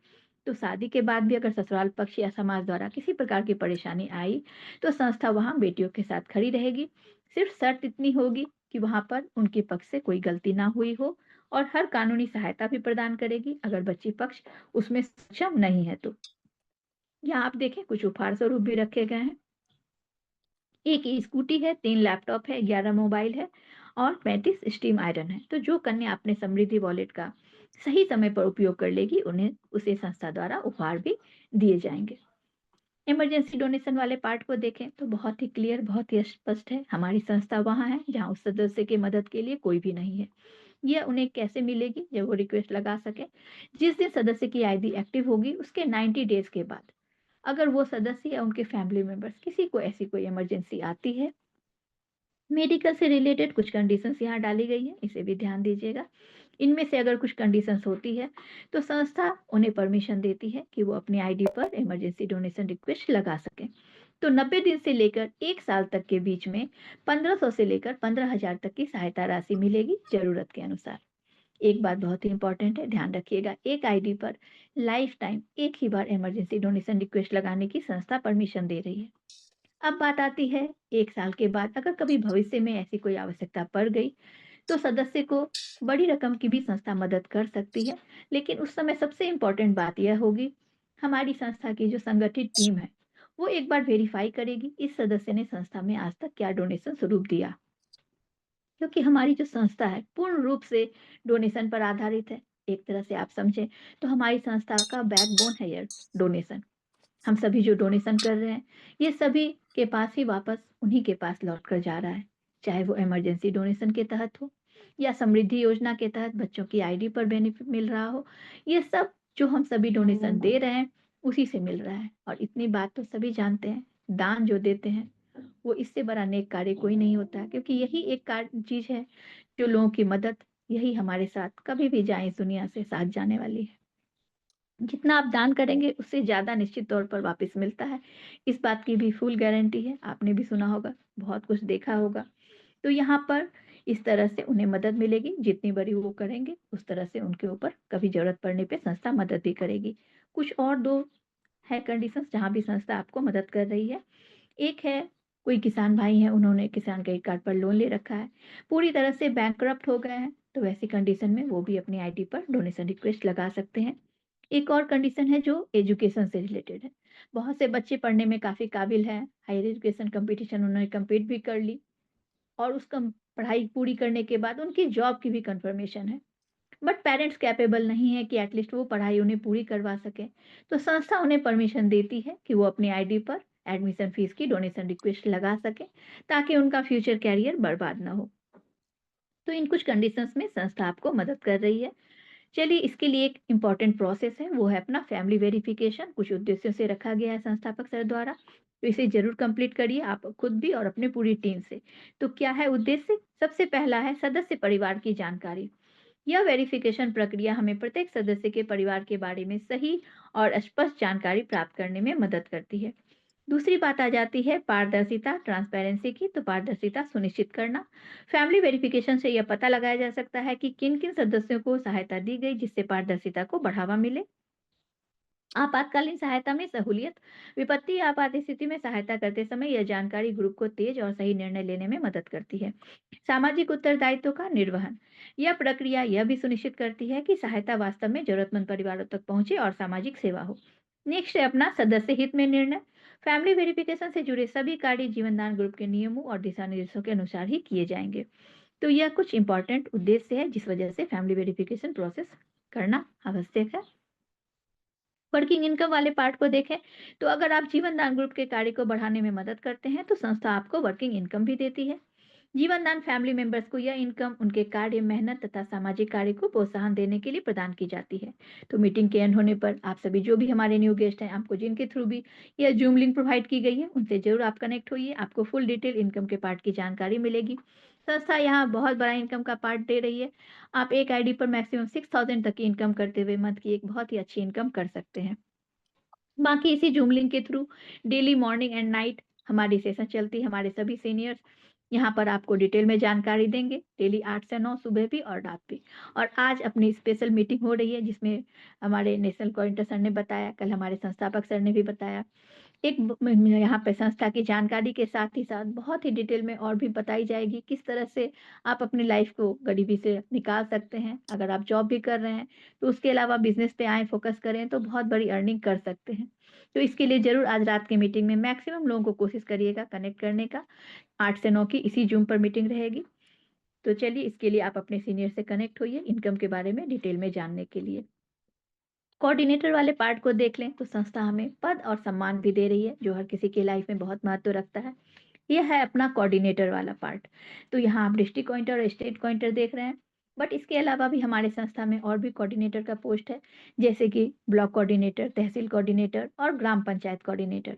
तो शादी के बाद भी अगर ससुराल पक्ष या समाज द्वारा किसी प्रकार की परेशानी आई, तो संस्था वहाँ बेटियों के साथ खड़ी रहेगी। सिर्फ शर्त इतनी होगी कि वहाँ पर उनके पक्ष से कोई गलती ना हुई हो और हर कानूनी सहायता भी प्रदान करेगी, अगर बच्ची पक्ष उसमें सक्षम नहीं है तो। यहाँ आप देखें कुछ उपहार स्वरूप भी रखे गए हैं। एक स्कूटी है, 3 लैपटॉप है, 11 मोबाइल है और 35 स्टीम आयरन है। तो जो कन्या अपने समृद्धि वॉलेट का सही समय पर उपयोग कर लेगी, उन्हें उसे संस्था द्वारा उपहार भी दिए जाएँगे। इमरजेंसी डोनेशन वाले पार्ट को देखें तो बहुत ही क्लियर, बहुत ही स्पष्ट है। हमारी संस्था वहाँ है जहाँ उस सदस्य की मदद के लिए कोई भी नहीं है। यह उन्हें कैसे मिलेगी? जब वो रिक्वेस्ट लगा सके। जिस दिन सदस्य की आईडी एक्टिव होगी, उसके 90 डेज़ के बाद अगर वो सदस्य या उनके फैमिली मेंबर्स किसी को ऐसी कोई इमरजेंसी आती है, मेडिकल से रिलेटेड कुछ कंडीशंस यहाँ डाली गई हैं, इसे भी ध्यान दीजिएगा। इनमें से अगर कुछ कंडीशंस होती है, तो संस्था उन्हें परमिशन देती है कि वो अपनी आईडी पर इमरजेंसी डोनेशन रिक्वेस्ट लगा सकें। तो 90 दिन से लेकर 1 साल तक के बीच में 1500 से लेकर 15,000 तक की सहायता राशि मिलेगी ज़रूरत के अनुसार। एक बात बहुत ही इम्पोर्टेंट है, ध्यान रखिएगा, एक आईडी पर लाइफ टाइम एक ही बार इमरजेंसी डोनेशन रिक्वेस्ट लगाने की संस्था परमिशन दे रही है। अब बात आती है 1 साल के बाद अगर कभी भविष्य में ऐसी कोई आवश्यकता पड़ गई, तो सदस्य को बड़ी रकम की भी संस्था मदद कर सकती है। लेकिन उस समय सबसे इम्पोर्टेंट बात यह होगी, हमारी संस्था की जो संगठित टीम है, वो एक बार वेरीफाई करेगी इस सदस्य ने संस्था में आज तक क्या डोनेशन स्वरूप दिया। क्योंकि हमारी जो संस्था है पूर्ण रूप से डोनेशन पर आधारित है। एक तरह से आप समझें तो हमारी संस्था का बैकबोन है ये डोनेशन। हम सभी जो डोनेशन कर रहे हैं, ये सभी के पास ही वापस उन्हीं के पास लौट कर जा रहा है। चाहे वो इमरजेंसी डोनेशन के तहत हो या समृद्धि योजना के तहत बच्चों की आईडी पर बेनिफिट मिल रहा हो, ये सब जो हम सभी डोनेशन दे रहे हैं, उसी से मिल रहा है। और इतनी बात तो सभी जानते हैं, दान जो देते हैं, वो इससे बड़ा नेक कार्य कोई नहीं होता है, क्योंकि यही एक चीज़ है, जो लोगों की मदद, यही हमारे साथ कभी भी जाएँ इस दुनिया से साथ जाने वाली है। जितना आप दान करेंगे उससे ज़्यादा निश्चित तौर पर वापस मिलता है। इस बात की भी फुल गारंटी है, आपने भी सुना होगा, बहुत कुछ देखा होगा। तो यहाँ पर इस तरह से उन्हें मदद मिलेगी, जितनी बड़ी वो करेंगे, उस तरह से उनके ऊपर कभी ज़रूरत पड़ने पे संस्था मदद भी करेगी। कुछ और 2 है कंडीशंस जहाँ भी संस्था आपको मदद कर रही है। एक है, कोई किसान भाई हैं, उन्होंने किसान क्रेडिट कार्ड पर लोन ले रखा है, पूरी तरह से बैंकरप्ट हो गए हैं, तो वैसी कंडीशन में वो भी अपनी आईडी पर डोनेशन रिक्वेस्ट लगा सकते हैं। एक और कंडीशन है जो एजुकेशन से रिलेटेड है। बहुत से बच्चे पढ़ने में काफ़ी काबिल हैं, हायर एजुकेशन कॉम्पिटिशन उन्होंने कम्पीट भी कर ली और उस पढ़ाई पूरी करने के बाद उनकी जॉब की भी कन्फर्मेशन है। बट पेरेंट्स कैपेबल नहीं है कि एटलीस्ट वो पढ़ाई उन्हें पूरी करवा सकें। तो संस्था उन्हें परमिशन देती है कि वो अपनी आईडी पर एडमिशन फीस की डोनेशन रिक्वेस्ट लगा सकें, ताकि उनका फ्यूचर करियर बर्बाद ना हो। तो इन कुछ कंडीशंस में संस्था आपको मदद कर रही है। चलिए, इसके लिए एक इम्पॉर्टेंट प्रोसेस है, वो है अपना फैमिली वेरिफिकेशन, कुछ उद्देश्यों से रखा गया है संस्थापक सर द्वारा। तो इसे ज़रूर कंप्लीट करिए आप खुद भी और अपनी पूरी टीम से। तो क्या है उद्देश्य? सबसे पहला है सदस्य परिवार की जानकारी। यह वेरिफिकेशन प्रक्रिया हमें प्रत्येक सदस्य के परिवार के बारे में सही और स्पष्ट जानकारी प्राप्त करने में मदद करती है। दूसरी बात आ जाती है पारदर्शिता, ट्रांसपेरेंसी की। तो पारदर्शिता सुनिश्चित करना। फैमिली वेरिफिकेशन से यह पता लगाया जा सकता है कि किन-किन सदस्यों को सहायता दी गई, जिससे पारदर्शिता को बढ़ावा मिले। आपातकालीन सहायता में सहूलियत। विपत्ति या आपात स्थिति में सहायता करते समय यह जानकारी ग्रुप को तेज और सही निर्णय लेने में मदद करती है। सामाजिक उत्तरदायित्व का निर्वहन। यह प्रक्रिया यह भी सुनिश्चित करती है कि सहायता वास्तव में जरूरतमंद परिवारों तक पहुंचे और सामाजिक सेवा हो। नेक्स्ट है अपना सदस्य हित में निर्णय। फैमिली वेरिफिकेशन से जुड़े सभी कार्य जीवनदान ग्रुप के नियमों और दिशा निर्देशों के अनुसार ही किए जाएंगे। तो यह कुछ इंपॉर्टेंट उद्देश्य है जिस वजह से फैमिली वेरिफिकेशन प्रोसेस करना आवश्यक है। वर्किंग इनकम वाले पार्ट को देखें, तो अगर आप जीवन दान ग्रुप के कार्य को बढ़ाने में मदद करते हैं, तो संस्था आपको वर्किंग इनकम भी देती है। जीवन दान फैमिली मेंबर्स को यह इनकम उनके कार्य, मेहनत तथा सामाजिक कार्य को प्रोत्साहन देने के लिए प्रदान की जाती है। तो मीटिंग के एंड होने पर आप सभी जो भी हमारे न्यू गेस्ट हैं, आपको जिनके थ्रू भी यह जूम लिंक प्रोवाइड की गई है, उनसे जरूर आप कनेक्ट होइए। आपको फुल डिटेल इनकम के पार्ट की जानकारी मिलेगी। संस्था यहाँ बहुत बड़ा इनकम का पार्ट दे रही है। आप एक आईडी पर मैक्सिमम 6000 तक की इनकम करते हुए मंथ की एक बहुत ही अच्छी इनकम कर सकते हैं। बाकी इसी जूम लिंक के through daily morning and night हमारी सेशन चलती है। हमारे सभी सीनियर्स यहाँ पर आपको डिटेल में जानकारी देंगे, डेली 8 से 9 सुबह भी और रात भी। और आज अपनी स्पेशल मीटिंग हो रही है, जिसमें हमारे नेशनल कोऑर्डिनेटर सर ने बताया, कल हमारे संस्थापक सर ने भी बताया। एक यहाँ पे संस्था की जानकारी के साथ ही साथ बहुत ही डिटेल में और भी बताई जाएगी, किस तरह से आप अपनी लाइफ को गरीबी से निकाल सकते हैं। अगर आप जॉब भी कर रहे हैं, तो उसके अलावा बिजनेस पे आएँ, फोकस करें, तो बहुत बड़ी अर्निंग कर सकते हैं। तो इसके लिए ज़रूर आज रात की मीटिंग में मैक्सिमम लोगों को कोशिश करिएगा कनेक्ट करने का। 8 से 9 की इसी जूम पर मीटिंग रहेगी। तो चलिए, इसके लिए आप अपने सीनियर से कनेक्ट होइए इनकम के बारे में डिटेल में जानने के लिए। कोऑर्डिनेटर वाले पार्ट को देख लें, तो संस्था हमें पद और सम्मान भी दे रही है, जो हर किसी की लाइफ में बहुत महत्व रखता है। ये है अपना कोऑर्डिनेटर वाला पार्ट। तो यहाँ आप डिस्ट्रिक्ट कोऑर्डिनेटर और स्टेट कोऑर्डिनेटर देख रहे हैं। बट इसके अलावा भी हमारे संस्था में और भी कोऑर्डिनेटर का पोस्ट है, जैसे कि ब्लॉक कोऑर्डिनेटर, तहसील कोऑर्डिनेटर और ग्राम पंचायत कोऑर्डिनेटर।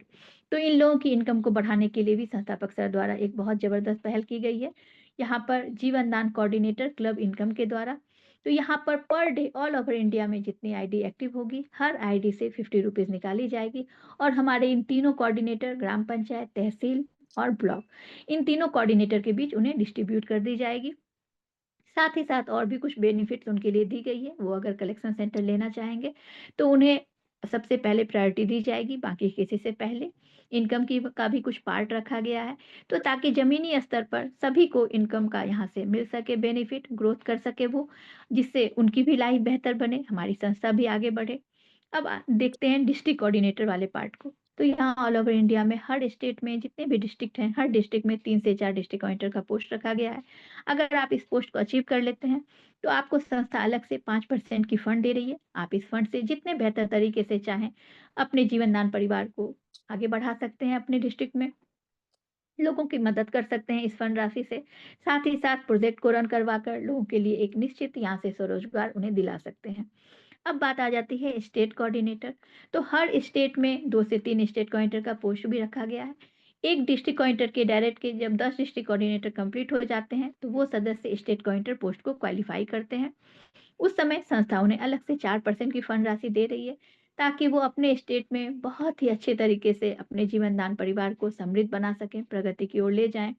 तो इन लोगों की इनकम को बढ़ाने के लिए भी संस्थापक सर द्वारा एक बहुत ज़बरदस्त पहल की गई है। यहाँ पर जीवन दान कोऑर्डिनेटर क्लब इनकम के द्वारा, तो यहाँ per day all over India में जितनी आईडी एक्टिव होगी, हर आईडी से 50 रुपीज़ निकाली जाएगी और हमारे इन तीनों कोऑर्डिनेटर, ग्राम पंचायत, तहसील और ब्लॉक, इन तीनों कोऑर्डिनेटर के बीच उन्हें डिस्ट्रीब्यूट कर दी जाएगी। साथ ही साथ और भी कुछ बेनिफिट्स उनके लिए दी गई है। वो अगर कलेक्शन सेंटर लेना चाहेंगे, तो उन्हें सबसे पहले प्रायोरिटी दी जाएगी, बाकी किसी से पहले। इनकम की का भी कुछ पार्ट रखा गया है, तो ताकि ज़मीनी स्तर पर सभी को इनकम का यहाँ से मिल सके बेनिफिट, ग्रोथ कर सके वो, जिससे उनकी भी लाइफ बेहतर बने, हमारी संस्था भी आगे बढ़े। अब देखते हैं डिस्ट्रिक्ट कोऑर्डिनेटर वाले पार्ट को। तो यहाँ ऑल ओवर इंडिया में हर स्टेट में जितने भी डिस्ट्रिक्ट हैं, हर डिस्ट्रिक्ट में 3 से 4 डिस्ट्रिक्ट ऑडिटर का पोस्ट रखा गया है। अगर आप इस पोस्ट को अचीव कर लेते हैं, तो आपको संस्था अलग से 5% की फंड दे रही है। आप इस फंड से जितने बेहतर तरीके से चाहें, अपने जीवनदान परिवार को आगे बढ़ा सकते हैं, अपने डिस्ट्रिक्ट में लोगों की मदद कर सकते हैं इस फंड राशि से। साथ ही साथ प्रोजेक्ट को रन करवाकर लोगों के लिए एक निश्चित यहाँ से स्वरोजगार उन्हें दिला सकते हैं। अब बात आ जाती है स्टेट कोऑर्डिनेटर। तो हर स्टेट में 2 से 3 स्टेट कोऑर्डिनेटर का पोस्ट भी रखा गया है। एक डिस्ट्रिक्ट कोऑर्डिनेटर के डायरेक्ट के जब 10 डिस्ट्रिक्ट कोऑर्डिनेटर कंप्लीट हो जाते हैं, तो वो सदस्य स्टेट कोऑर्डिनेटर पोस्ट को क्वालीफाई करते हैं। उस समय संस्था उन्हें अलग से 4% की फंड राशि दे रही है, ताकि वो अपने स्टेट में बहुत ही अच्छे तरीके से अपने जीवनदान परिवार को समृद्ध बना सकें, प्रगति की ओर ले जाएँ।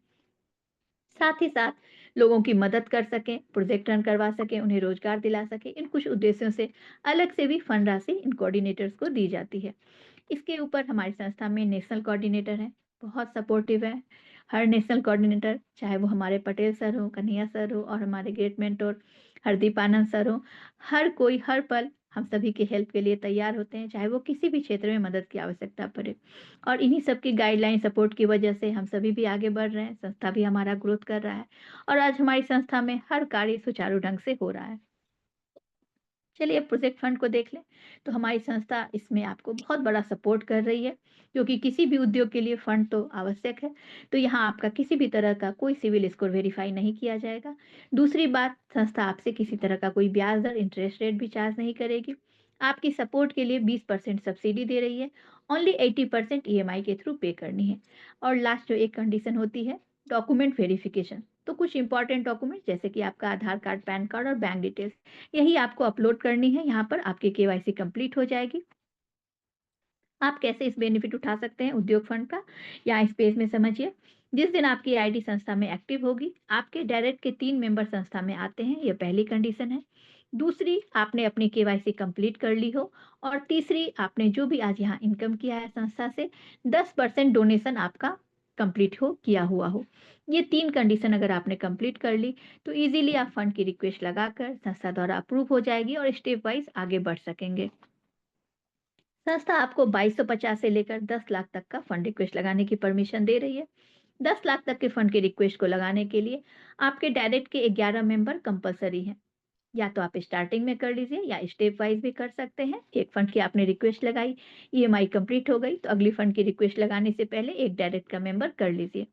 साथ ही साथ लोगों की मदद कर सकें, प्रोजेक्ट रन करवा सकें, उन्हें रोजगार दिला सकें। इन कुछ उद्देश्यों से अलग से भी फंड राशि इन कोऑर्डिनेटर्स को दी जाती है। इसके ऊपर हमारी संस्था में नेशनल कोऑर्डिनेटर हैं, बहुत सपोर्टिव हैं। हर नेशनल कोऑर्डिनेटर, चाहे वो हमारे पटेल सर हो, कन्हैया सर हो और हमारे ग्रेट मेंटर हरदीप आनंद सर हो, हर कोई हर पल हम सभी की हेल्प के लिए तैयार होते हैं, चाहे वो किसी भी क्षेत्र में मदद की आवश्यकता पड़े। और इन्हीं सब की गाइडलाइन सपोर्ट की वजह से हम सभी भी आगे बढ़ रहे हैं, संस्था भी हमारा ग्रोथ कर रहा है और आज हमारी संस्था में हर कार्य सुचारू ढंग से हो रहा है। चलिए अब प्रोजेक्ट फंड को देख लें। तो हमारी संस्था इसमें आपको बहुत बड़ा सपोर्ट कर रही है, क्योंकि किसी भी उद्योग के लिए फंड तो आवश्यक है। तो यहाँ आपका किसी भी तरह का कोई सिविल स्कोर वेरीफाई नहीं किया जाएगा। दूसरी बात, संस्था आपसे किसी तरह का कोई ब्याज दर, इंटरेस्ट रेट भी चार्ज नहीं करेगी। आपकी सपोर्ट के लिए 20% सब्सिडी दे रही है। ओनली 80% ईएमआई के थ्रू पे करनी है। और लास्ट जो एक कंडीशन होती है, डॉक्यूमेंट वेरिफिकेशन। तो कुछ इंपॉर्टेंट डॉक्यूमेंट जैसे कि आपका आधार कार्ड, पैन कार्ड और बैंक डिटेल्स, यही आपको अपलोड करनी है। यहाँ पर आपकी केवाईसी कंप्लीट हो जाएगी। आप कैसे इस बेनिफिट उठा सकते हैं उद्योग फंड का, या इस पेज में समझिए। जिस दिन आपकी आईडी संस्था में एक्टिव होगी, आपके डायरेक्ट के 3 मेंबर संस्था में आते हैं, यह पहली कंडीशन है। दूसरी, आपने अपनी केवाईसी कंप्लीट कर ली हो। और तीसरी, आपने जो भी आज यहाँ इनकम किया है संस्था से, 10% डोनेशन आपका कंप्लीट हो किया हुआ हो। ये 3 कंडीशन अगर आपने कंप्लीट कर ली, तो इजीली आप फंड की रिक्वेस्ट लगाकर संस्था द्वारा अप्रूव हो जाएगी और स्टेप वाइज आगे बढ़ सकेंगे। संस्था आपको 2250 से लेकर 10 लाख तक का फंड रिक्वेस्ट लगाने की परमिशन दे रही है। 10 लाख तक के फंड की रिक्वेस्ट को लगाने के लिए आपके डायरेक्ट के 11 मेंबर कंपलसरी हैं। या तो आप स्टार्टिंग में कर लीजिए या स्टेप वाइज भी कर सकते हैं। एक फंड की आपने रिक्वेस्ट लगाई, ईएमआई कंप्लीट हो गई, तो अगली फंड की रिक्वेस्ट लगाने से पहले एक डायरेक्ट का मेंबर कर लीजिए।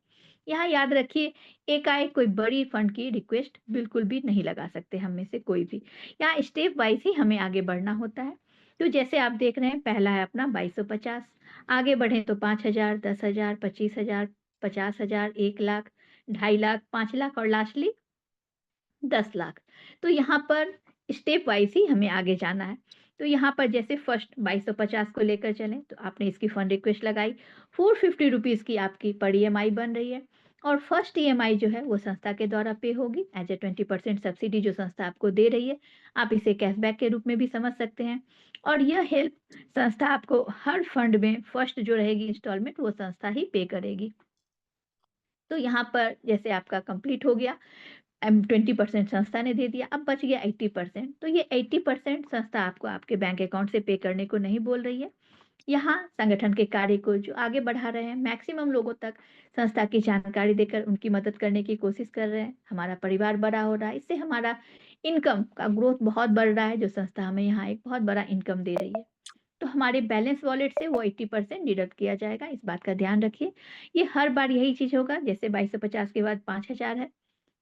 यहाँ याद रखिए, एकाएक कोई बड़ी फंड की रिक्वेस्ट बिल्कुल भी नहीं लगा सकते हम में से कोई भी। यहाँ स्टेप वाइज ही हमें आगे बढ़ना होता है। तो जैसे आप देख रहे हैं, पहला है अपना 2250। आगे बढ़े तो 5000, 10,000, 25,000, 50,000, 1 लाख, 2.5 लाख, 5 लाख और लास्टली 10 लाख। तो यहाँ पर स्टेप वाइज ही हमें आगे जाना है। तो यहाँ पर जैसे फर्स्ट 2250 को लेकर चलें, तो आपने इसकी फंड रिक्वेस्ट लगाई। 450 रुपीज़ की आपकी पर ईएमआई बन रही है। और फर्स्ट ईएमआई जो है वो संस्था के द्वारा पे होगी एज ए 20% सब्सिडी जो संस्था आपको दे रही है। आप इसे कैशबैक के रूप में भी समझ सकते हैं। और यह हेल्प संस्था आपको हर फंड में फर्स्ट जो रहेगी इंस्टॉलमेंट, वो संस्था ही पे करेगी। तो यहाँ पर जैसे आपका कंप्लीट हो गया, 20% संस्था ने दे दिया, अब बच गया 80%। तो ये 80% संस्था आपको आपके बैंक अकाउंट से पे करने को नहीं बोल रही है। यहाँ संगठन के कार्य को जो आगे बढ़ा रहे हैं, मैक्सिमम लोगों तक संस्था की जानकारी देकर उनकी मदद करने की कोशिश कर रहे हैं। हमारा परिवार बड़ा हो रहा है, इससे हमारा इनकम का ग्रोथ बहुत बढ़ रहा है, जो संस्था हमें यहाँ एक बहुत बड़ा इनकम दे रही है। तो हमारे बैलेंस वॉलेट से वो 80% डिडक्ट किया जाएगा, इस बात का ध्यान रखिए। ये हर बार यही चीज़ होगा, जैसे 2250 के बाद 5000 है,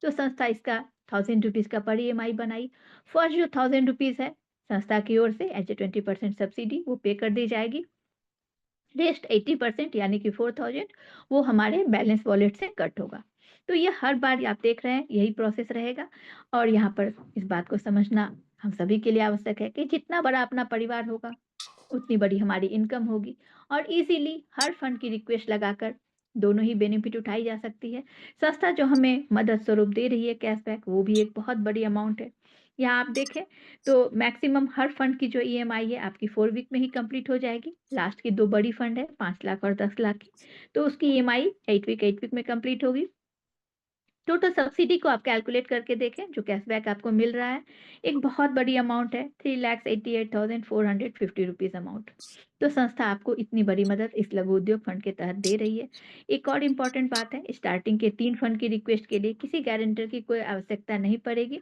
तो संस्था इसका 1000 रुपीज़ का पर ईएमआई बनाई। फर्स्ट जो 1000 रुपीज़ है, संस्था की ओर से एज ए 20% सब्सिडी वो पे कर दी जाएगी। रेस्ट 80% यानी कि 4000 वो हमारे बैलेंस वॉलेट से कट होगा। तो ये हर बार आप देख रहे हैं यही प्रोसेस रहेगा। और यहाँ पर इस बात को समझना हम सभी के लिए आवश्यक है कि जितना बड़ा अपना परिवार होगा, उतनी बड़ी हमारी इनकम होगी। और इजीली हर फंड की रिक्वेस्ट लगाकर दोनों ही बेनिफिट उठाई जा सकती है। संस्था जो हमें मदद स्वरूप दे रही है कैशबैक, वो भी एक बहुत बड़ी अमाउंट है। यहाँ आप देखें तो मैक्सिमम हर फंड की जो ईएमआई है आपकी 4 वीक में ही कंप्लीट हो जाएगी। लास्ट की 2 बड़ी फंड है 5 लाख और 10 लाख की, तो उसकी ईएमआई 8 वीक में कंप्लीट होगी। टोटल सब्सिडी को आप कैलकुलेट करके देखें, जो कैशबैक आपको मिल रहा है, एक बहुत बड़ी अमाउंट है, 3,88,450 रुपीज़ अमाउंट। तो संस्था आपको इतनी बड़ी मदद इस लघु उद्योग फंड के तहत दे रही है। एक और इम्पोर्टेंट बात है, स्टार्टिंग के 3 फंड की रिक्वेस्ट के लिए किसी गारंटर की कोई आवश्यकता नहीं पड़ेगी।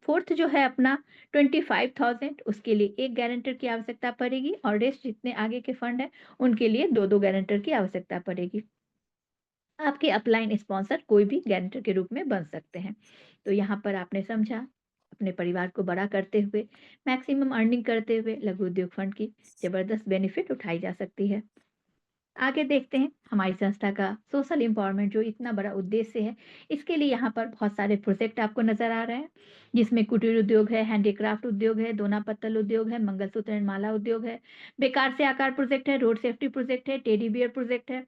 फोर्थ जो है अपना 25,000 उसके लिए 1 गारंटर की आवश्यकता पड़ेगी और रेस्ट जितने आगे के फंड हैं, उनके लिए 2-2 गारंटर की आवश्यकता पड़ेगी। आपके अपलाइन स्पॉन्सर कोई भी गारंटर के रूप में बन सकते हैं। तो यहाँ पर आपने समझा, अपने परिवार को बड़ा करते हुए, मैक्सिमम अर्निंग करते हुए लघु उद्योग फंड की ज़बरदस्त बेनिफिट उठाई जा सकती है। आगे देखते हैं हमारी संस्था का सोशल एम्पावरमेंट जो इतना बड़ा उद्देश्य है, इसके लिए यहाँ पर बहुत सारे प्रोजेक्ट आपको नज़र आ रहे हैं, जिसमें कुटीर उद्योग है, हैंडीक्राफ्ट उद्योग है, दोना पत्तल उद्योग है, मंगलसूत्र एंड माला उद्योग है, बेकार से आकार प्रोजेक्ट है, रोड सेफ्टी प्रोजेक्ट है, टेडी बियर प्रोजेक्ट है,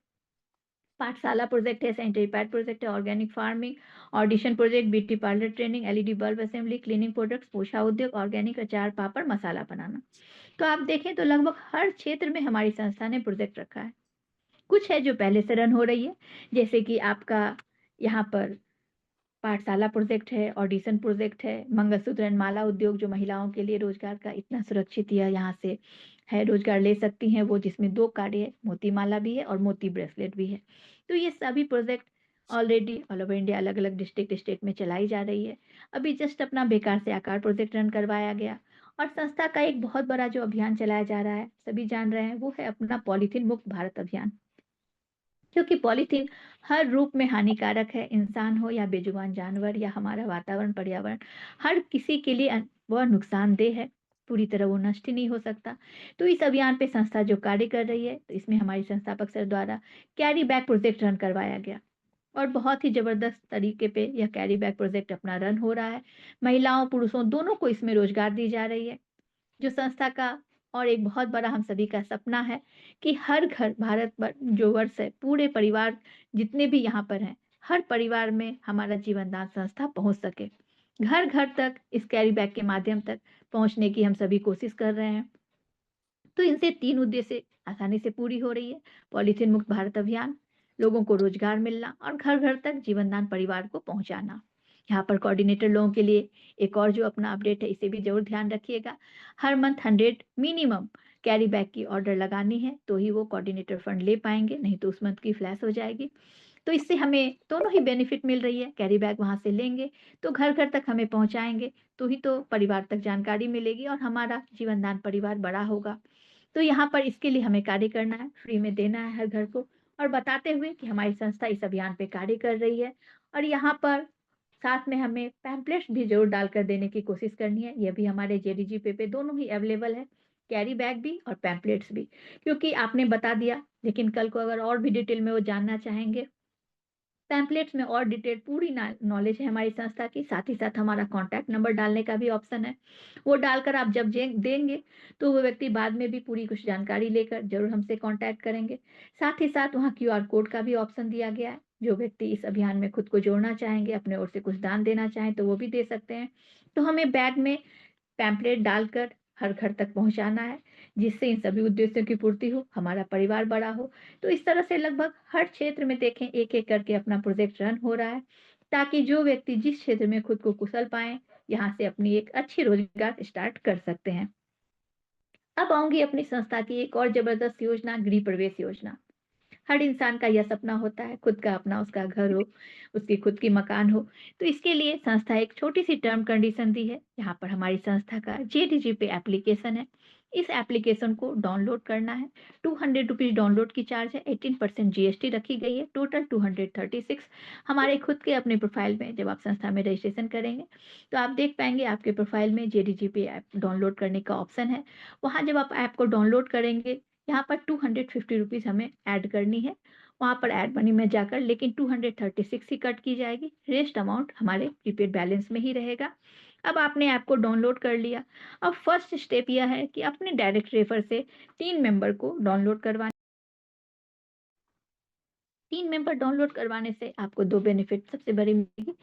पाठशाला प्रोजेक्ट है, सैनिटरी पैड प्रोजेक्ट है, organic farming, audition project, beauty parlour training, LED bulb assembly, cleaning products, पोछा उद्योग, ऑर्गेनिक अचार, पापड़, मसाला बनाना। तो आप देखें तो लगभग हर क्षेत्र में हमारी संस्था ने प्रोजेक्ट रखा है। कुछ है जो पहले से रन हो रही है, जैसे कि आपका यहाँ पर पाठशाला प्रोजेक्ट है, ऑडिशन प्रोजेक्ट है, मंगलसूत्र एंड माला उद्योग जो महिलाओं के लिए रोजगार का इतना सुरक्षित या यहाँ से है रोजगार ले सकती हैं वो, जिसमें 2 कार्य है, मोती माला भी है और मोती ब्रेसलेट भी है। तो ये सभी project already all over India अलग-अलग डिस्ट्रिक्ट में चलाई जा रही है। अभी जस्ट अपना बेकार से आकार प्रोजेक्ट रन करवाया गया और संस्था का एक बहुत बड़ा जो अभियान चलाया जा रहा है, सभी जान रहे हैं, वो है अपना पॉलीथीन मुक्त भारत अभियान। क्योंकि पॉलीथीन हर रूप में हानिकारक है, इंसान हो या बेजुबान जानवर या हमारा वातावरण, पर्यावरण, हर किसी के लिए वह नुकसानदेह है, पूरी तरह वो नष्ट ही नहीं हो सकता। तो इस अभियान पे संस्था जो कार्य कर रही है, तो इसमें हमारी संस्थापक सर द्वारा कैरी बैग प्रोजेक्ट रन करवाया गया और बहुत ही ज़बरदस्त तरीके पे यह कैरी बैग प्रोजेक्ट अपना रन हो रहा है। महिलाओं, पुरुषों दोनों को इसमें रोजगार दी जा रही है। जो संस्था का और एक बहुत बड़ा हम सभी का सपना है कि हर घर भारत जो वर्ष है पूरे परिवार जितने भी यहाँ पर हैं, हर परिवार में हमारा जीवन दान संस्था पहुँच सके। घर घर तक इस कैरी बैग के माध्यम तक पहुँचने की हम सभी कोशिश कर रहे हैं। तो इनसे 3 उद्देश्य आसानी से पूरी हो रही है। पॉलीथीन मुक्त भारत अभियान, लोगों को रोजगार मिलना और घर-घर तक जीवनदान परिवार को पहुँचाना। यहाँ पर कोऑर्डिनेटर लोगों के लिए एक और जो अपना अपडेट है, इसे भी ज़रूर ध्यान रखिएगा। हर मंथ 100 मिनिमम कैरी बैग की ऑर्डर लगानी है, तो ही वो कोऑर्डिनेटर फंड ले पाएँगे, नहीं तो उस मंथ की फ्लैश हो जाएगी। तो इससे हमें दोनों ही बेनिफिट मिल रही है, कैरी बैग वहाँ से लेंगे, तो घर-घर तक हमें पहुँचाएँगे, तो ही तो परिवार तक जानकारी मिलेगी और हमारा जीवनदान परिवार बड़ा होगा। तो यहाँ पर इसके लिए हमें कार्य करना है, फ्री में देना है हर घर को और बताते हुए कि हमारी संस्था इस अभियान पे कार्य कर रही है और यहाँ पर साथ में हमें पैम्पलेट्स भी ज़रूर डालकर देने की कोशिश करनी है। ये भी हमारे जेडीजी पे दोनों ही अवेलेबल है, कैरी बैग भी और पैम्पलेट्स भी। क्योंकि आपने बता दिया, लेकिन कल को अगर और भी डिटेल में वो जानना चाहेंगे पैम्पलेट्स में और डिटेल पूरी नॉलेज है हमारी संस्था की, साथ ही साथ हमारा कॉन्टैक्ट नंबर डालने का भी ऑप्शन है। वो डालकर आप जब देंगे, तो वो व्यक्ति बाद में भी पूरी कुछ जानकारी लेकर ज़रूर हमसे कॉन्टैक्ट करेंगे। साथ ही साथ वहाँ क्यूआर कोड का भी ऑप्शन दिया गया है, जो व्यक्ति इस अभियान में खुद को जोड़ना चाहेंगे, अपने ओर से कुछ दान देना चाहें, तो वो भी दे सकते हैं। तो हमें बैग में पैम्पलेट डालकर हर घर तक पहुँचाना है, जिससे इन सभी उद्देश्यों की पूर्ति हो, हमारा परिवार बड़ा हो। तो इस तरह से लगभग हर क्षेत्र में देखें एक-एक करके अपना प्रोजेक्ट रन हो रहा है, ताकि जो व्यक्ति जिस क्षेत्र में खुद को कुशल पाएँ, यहाँ से अपनी एक अच्छी रोज़गार स्टार्ट कर सकते हैं। अब आऊँगी अपनी संस्था की एक और ज़बरदस्त योजना गृह प्रवेश योजना। हर इंसान का यह सपना होता है खुद का अपना उसका घर हो, उसकी खुद की मकान हो। तो इसके लिए संस्था एक छोटी-सी टर्म कंडीशन दी है। यहाँ पर हमारी संस्था का जेडीजी पे एप्लीकेशन है। इस एप्लीकेशन को डाउनलोड करना है। ₹200 डाउनलोड की चार्ज है, 18% जीएसटी रखी गई है, टोटल 236 हमारे खुद के अपने प्रोफाइल में जब आप संस्था में रजिस्ट्रेशन करेंगे, तो आप देख पाएँगे आपके प्रोफाइल में जेडीजी पे ऐप डाउनलोड करने का ऑप्शन है। वहाँ जब आप ऐप को डाउनलोड करेंगे यहाँ पर ₹250 हमें ऐड करनी है। वहाँ पर ऐड मनी में जाकर लेकिन 236 ही कट की जाएगी, रेस्ट अमाउंट हमारे प्रीपेड बैलेंस में ही रहेगा। अब आपने ऐप को डाउनलोड कर लिया। अब फर्स्ट स्टेप यह है कि अपने डायरेक्ट रेफर से 3 मेंबर को डाउनलोड करवाना 3 मेंबर डाउनलोड करवाने से आपको 2 बेनिफिट सबसे बड़ी मिलेगी।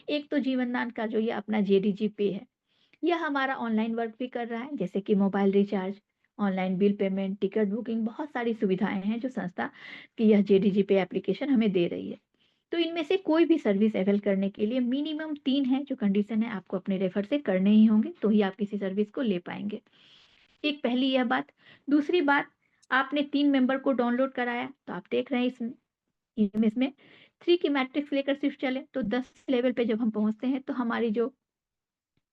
एक तो जीवनदान का जो ये अपना जेडीजी पे है, यह हमारा ऑनलाइन वर्क भी कर रहा है, जैसे कि mobile recharge, online bill payment, ticket booking, बहुत सारी सुविधाएँ हैं जो संस्था की यह जेडीजी पे एप्लीकेशन हमें दे रही है। तो इनमें से कोई भी सर्विस अवेल करने के लिए मिनिमम 3 है जो कंडीशन है आपको अपने रेफर से करने ही होंगे, तो ही आप किसी सर्विस को ले पाएँगे। एक पहली यह बात। दूसरी बात, आपने 3 मेंबर को डाउनलोड कराया, तो आप देख रहे हैं इसमें 3 की मैट्रिक्स लेकर सिर्फ चलें, तो 10 लेवल पे जब हम पहुँचते हैं, तो हमारी जो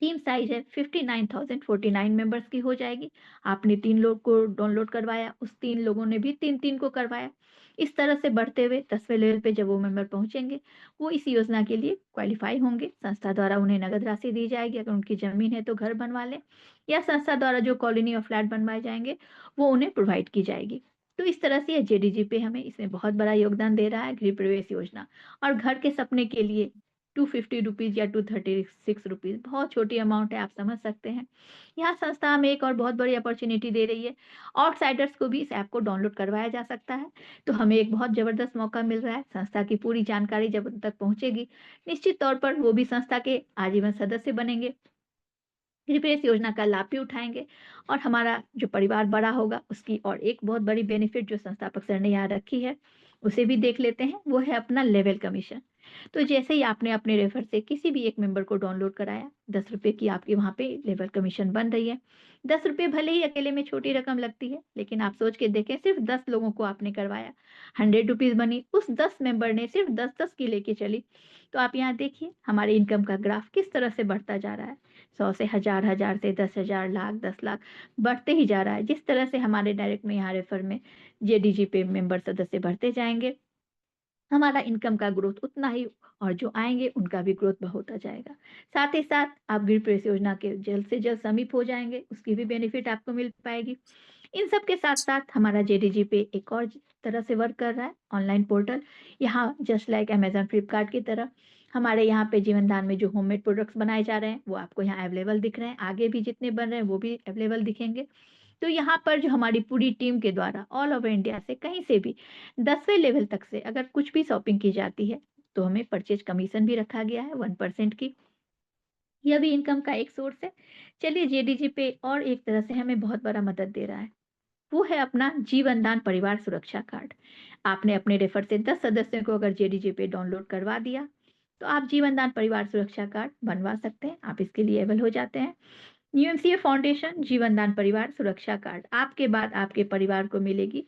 टीम साइज़ है 59,049 मेंबर्स की हो जाएगी। आपने 3 लोग को डाउनलोड करवाया, उस 3 लोगों ने भी 3-3 को करवाया। इस तरह से बढ़ते हुए 10वें लेवल पे जब वो मेंबर पहुँचेंगे, वो इस योजना के लिए क्वालीफाई होंगे। संस्था द्वारा उन्हें नगद राशि दी जाएगी, अगर उनकी ज़मीन है तो घर बनवा लें, या संस्था द्वारा जो कॉलोनी और फ्लैट बनवाए जाएँगे, वो उन्हें प्रोवाइड की जाएगी। तो इस तरह से ये जेडीजीपे हमें इसमें बहुत बड़ा योगदान दे रहा है, गृह प्रवेश योजना। और घर के सपने के लिए ₹250 या ₹236 बहुत छोटी अमाउंट है, आप समझ सकते हैं। यहाँ संस्था हमें एक और बहुत बड़ी अपॉर्च्युनिटी दे रही है। आउटसाइडर्स को भी इस ऐप को डाउनलोड करवाया जा सकता है, तो हमें एक बहुत ज़बरदस्त मौका मिल रहा है। संस्था की पूरी जानकारी जब उन तक पहुँचेगी, निश्चित तौर पर वो भी संस्था के आजीवन सदस्य बनेंगे। गृह योजना का लाभ भी उठाएँगे, और हमारा जो परिवार बड़ा होगा, उसकी और एक बहुत बड़ी बेनिफिट जो संस्थापक सर ने यहाँ रखी है, उसे भी देख लेते हैं, वो है अपना लेवल कमीशन। तो जैसे ही आपने अपने रेफर से किसी भी एक मेंबर को डाउनलोड कराया, ₹10 की आपकी वहाँ पे लेवल कमीशन बन रही है। ₹10 भले ही अकेले में छोटी रकम लगती है, लेकिन आप सोच के देखें, सिर्फ़ 10 लोगों को आपने करवाया, ₹100 बनी, उस 10 मेंबर ने सिर्फ़ 10-10 की लेके चली। तो आप यहाँ देखिए, हमारे इनकम का ग्राफ किस तरह से बढ़ता जा रहा है। 100 से हज़ार, हज़ार से 10,000, लाख, 10 लाख बढ़ते ही जा रहा है। जिस तरह से हमारे डायरेक्ट में यहाँ रेफर में जेडीजी पे मेंबर सदस्य बढ़ते जाएँगे, हमारा इनकम का ग्रोथ उतना ही, और जो आएँगे उनका भी ग्रोथ होता जाएगा। साथ ही साथ आप गृह प्रवेश योजना के जल्द से जल्द समीप हो जाएँगे, उसकी भी बेनिफिट आपको मिल पाएगी। इन सब के साथ-साथ हमारा जेडीजी पे एक और तरह से वर्क कर रहा है, ऑनलाइन पोर्टल। यहाँ जस्ट लाइक अमेज़न, फ्लिपकार्ट की तरह हमारे यहाँ पे जीवन दान में जो होममेड प्रोडक्ट्स बनाए जा रहे हैं, वो आपको यहाँ अवेलेबल दिख रहे हैं। आगे भी जितने बन रहे हैं, वो भी अवेलेबल दिखेंगे। तो यहाँ पर जो हमारी पूरी टीम के द्वारा ऑल ओवर इंडिया से कहीं से भी 10वें लेवल तक से अगर कुछ भी शॉपिंग की जाती है, तो हमें परचेज़ कमीशन भी रखा गया है 1% की। यह भी इनकम का एक सोर्स है। चलिए, जेडीजी पे और एक तरह से हमें बहुत बड़ा मदद दे रहा है। वो है अपना जीवन दान परिवार सुरक्षा कार्ड। आपने अपने रेफर से 10 सदस्यों को अगर जेडीजे पे डाउनलोड करवा दिया, तो आप जीवन दान परिवार सुरक्षा कार्ड बनवा सकते हैं। आप इसके लिए एबल हो जाते हैं। यूएमसीए फाउंडेशन जीवन दान परिवार सुरक्षा कार्ड आपके बाद आपके परिवार को मिलेगी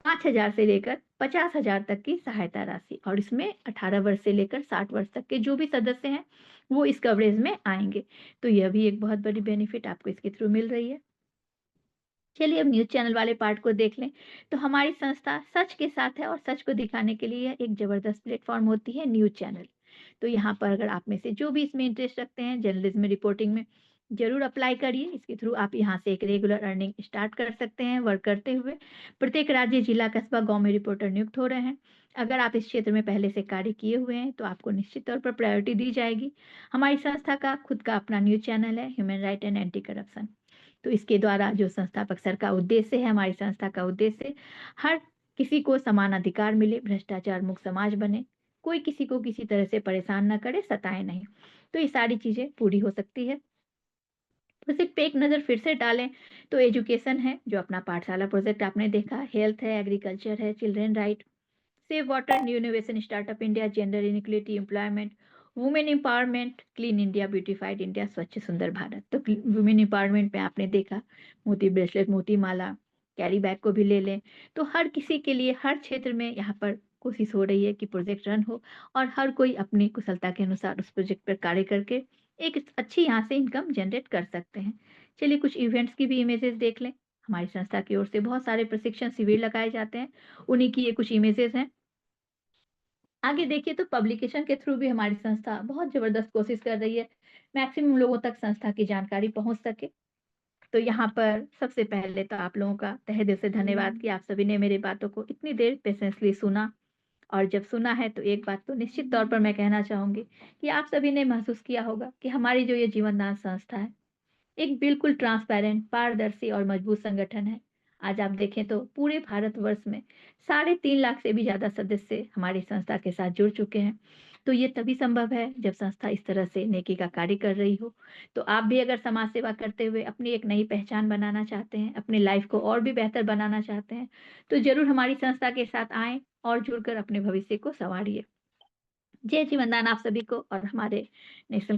5,000 से लेकर 50,000 तक की सहायता राशि, और इसमें 18 वर्ष से लेकर 60 वर्ष तक के जो भी सदस्य हैं, वो इस कवरेज में आएँगे। तो यह भी एक बहुत बड़ी बेनिफिट आपको इसके थ्रू मिल रही है। चलिए, अब न्यूज़ चैनल वाले पार्ट को देख लें। तो हमारी संस्था सच के साथ है, और सच को दिखाने के लिए यह एक ज़बरदस्त प्लेटफ़ॉर्म होती है न्यूज़ चैनल। तो यहाँ पर अगर आप में से जो भी इसमें इंटरेस्ट रखते हैं, जर्नलिज़्म में, रिपोर्टिंग में, ज़रूर अप्लाई करिए। इसके थ्रू आप यहाँ से एक रेगुलर अर्निंग स्टार्ट कर सकते हैं वर्क करते हुए। प्रत्येक राज्य, जिला, कस्बा, गाँव में रिपोर्टर नियुक्त हो रहे हैं। अगर आप इस क्षेत्र में पहले से कार्य किए हुए हैं, तो आपको निश्चित तौर पर प्रायोरिटी दी जाएगी। हमारी संस्था का खुद का अपना न्यूज़ चैनल है, human right and anti corruption. तो इसके द्वारा जो संस्थापक सर का उद्देश्य है, हमारी संस्था का उद्देश्य, हर किसी को समान अधिकार मिले, भ्रष्टाचार मुक्त समाज बने, कोई किसी को किसी तरह से परेशान ना करे, सताए नहीं। तो ये सारी चीज़ें पूरी हो सकती है। प्रोजेक्ट पे एक नज़र फिर से डालें, तो एजुकेशन है, जो अपना पाठशाला प्रोजेक्ट आपने देखा, हेल्थ है, एग्रीकल्चर है, children right, save water, new innovation, startup India, gender inequality, employment, women empowerment, clean India, beautified India, स्वच्छ सुंदर भारत। तो वुमेन एम्पावरमेंट में आपने देखा, मोती ब्रेसलेट, मोती माला, कैरी बैग को भी ले लें। तो हर किसी के लिए हर क्षेत्र में यहाँ पर कोशिश हो रही है कि प्रोजेक्ट रन हो, और हर कोई अपनी कुशलता के अनुसार उस प्रोजेक्ट पर कार्य करके एक अच्छी यहाँ से इनकम जनरेट कर सकते हैं। चलिए, कुछ इवेंट्स की भी इमेजेस देख लें। हमारी संस्था की ओर से बहुत सारे प्रशिक्षण शिविर लगाए जाते हैं, उन्हीं की ये कुछ इमेजेस हैं। आगे देखिए, तो पब्लिकेशन के थ्रू भी हमारी संस्था बहुत ज़बरदस्त कोशिश कर रही है, मैक्सिमम लोगों तक संस्था की जानकारी पहुँच सके। तो यहाँ पर सबसे पहले तो आप लोगों का तहे दिल से धन्यवाद कि आप सभी ने मेरी बातों को इतनी देर पेशेंसली सुना। और जब सुना है, तो एक बात तो निश्चित तौर पर मैं कहना चाहूँगी कि आप सभी ने महसूस किया होगा कि हमारी जो ये जीवनदान संस्था है, एक बिल्कुल ट्रांसपेरेंट, पारदर्शी और मजबूत संगठन है। आज आप देखें तो पूरे भारतवर्ष में 3.5 लाख से भी ज़्यादा सदस्य हमारी संस्था के साथ जुड़ चुके हैं। तो ये तभी संभव है जब संस्था इस तरह से नेकी का कार्य कर रही हो। तो आप भी अगर समाज सेवा करते हुए अपनी एक नई पहचान बनाना चाहते हैं, अपनी लाइफ को और भी बेहतर बनाना चाहते हैं, तो ज़रूर हमारी संस्था के साथ आएँ और जुड़कर अपने भविष्य को सँवारिए। जय जीवनदान आप सभी को और हमारे नेशनल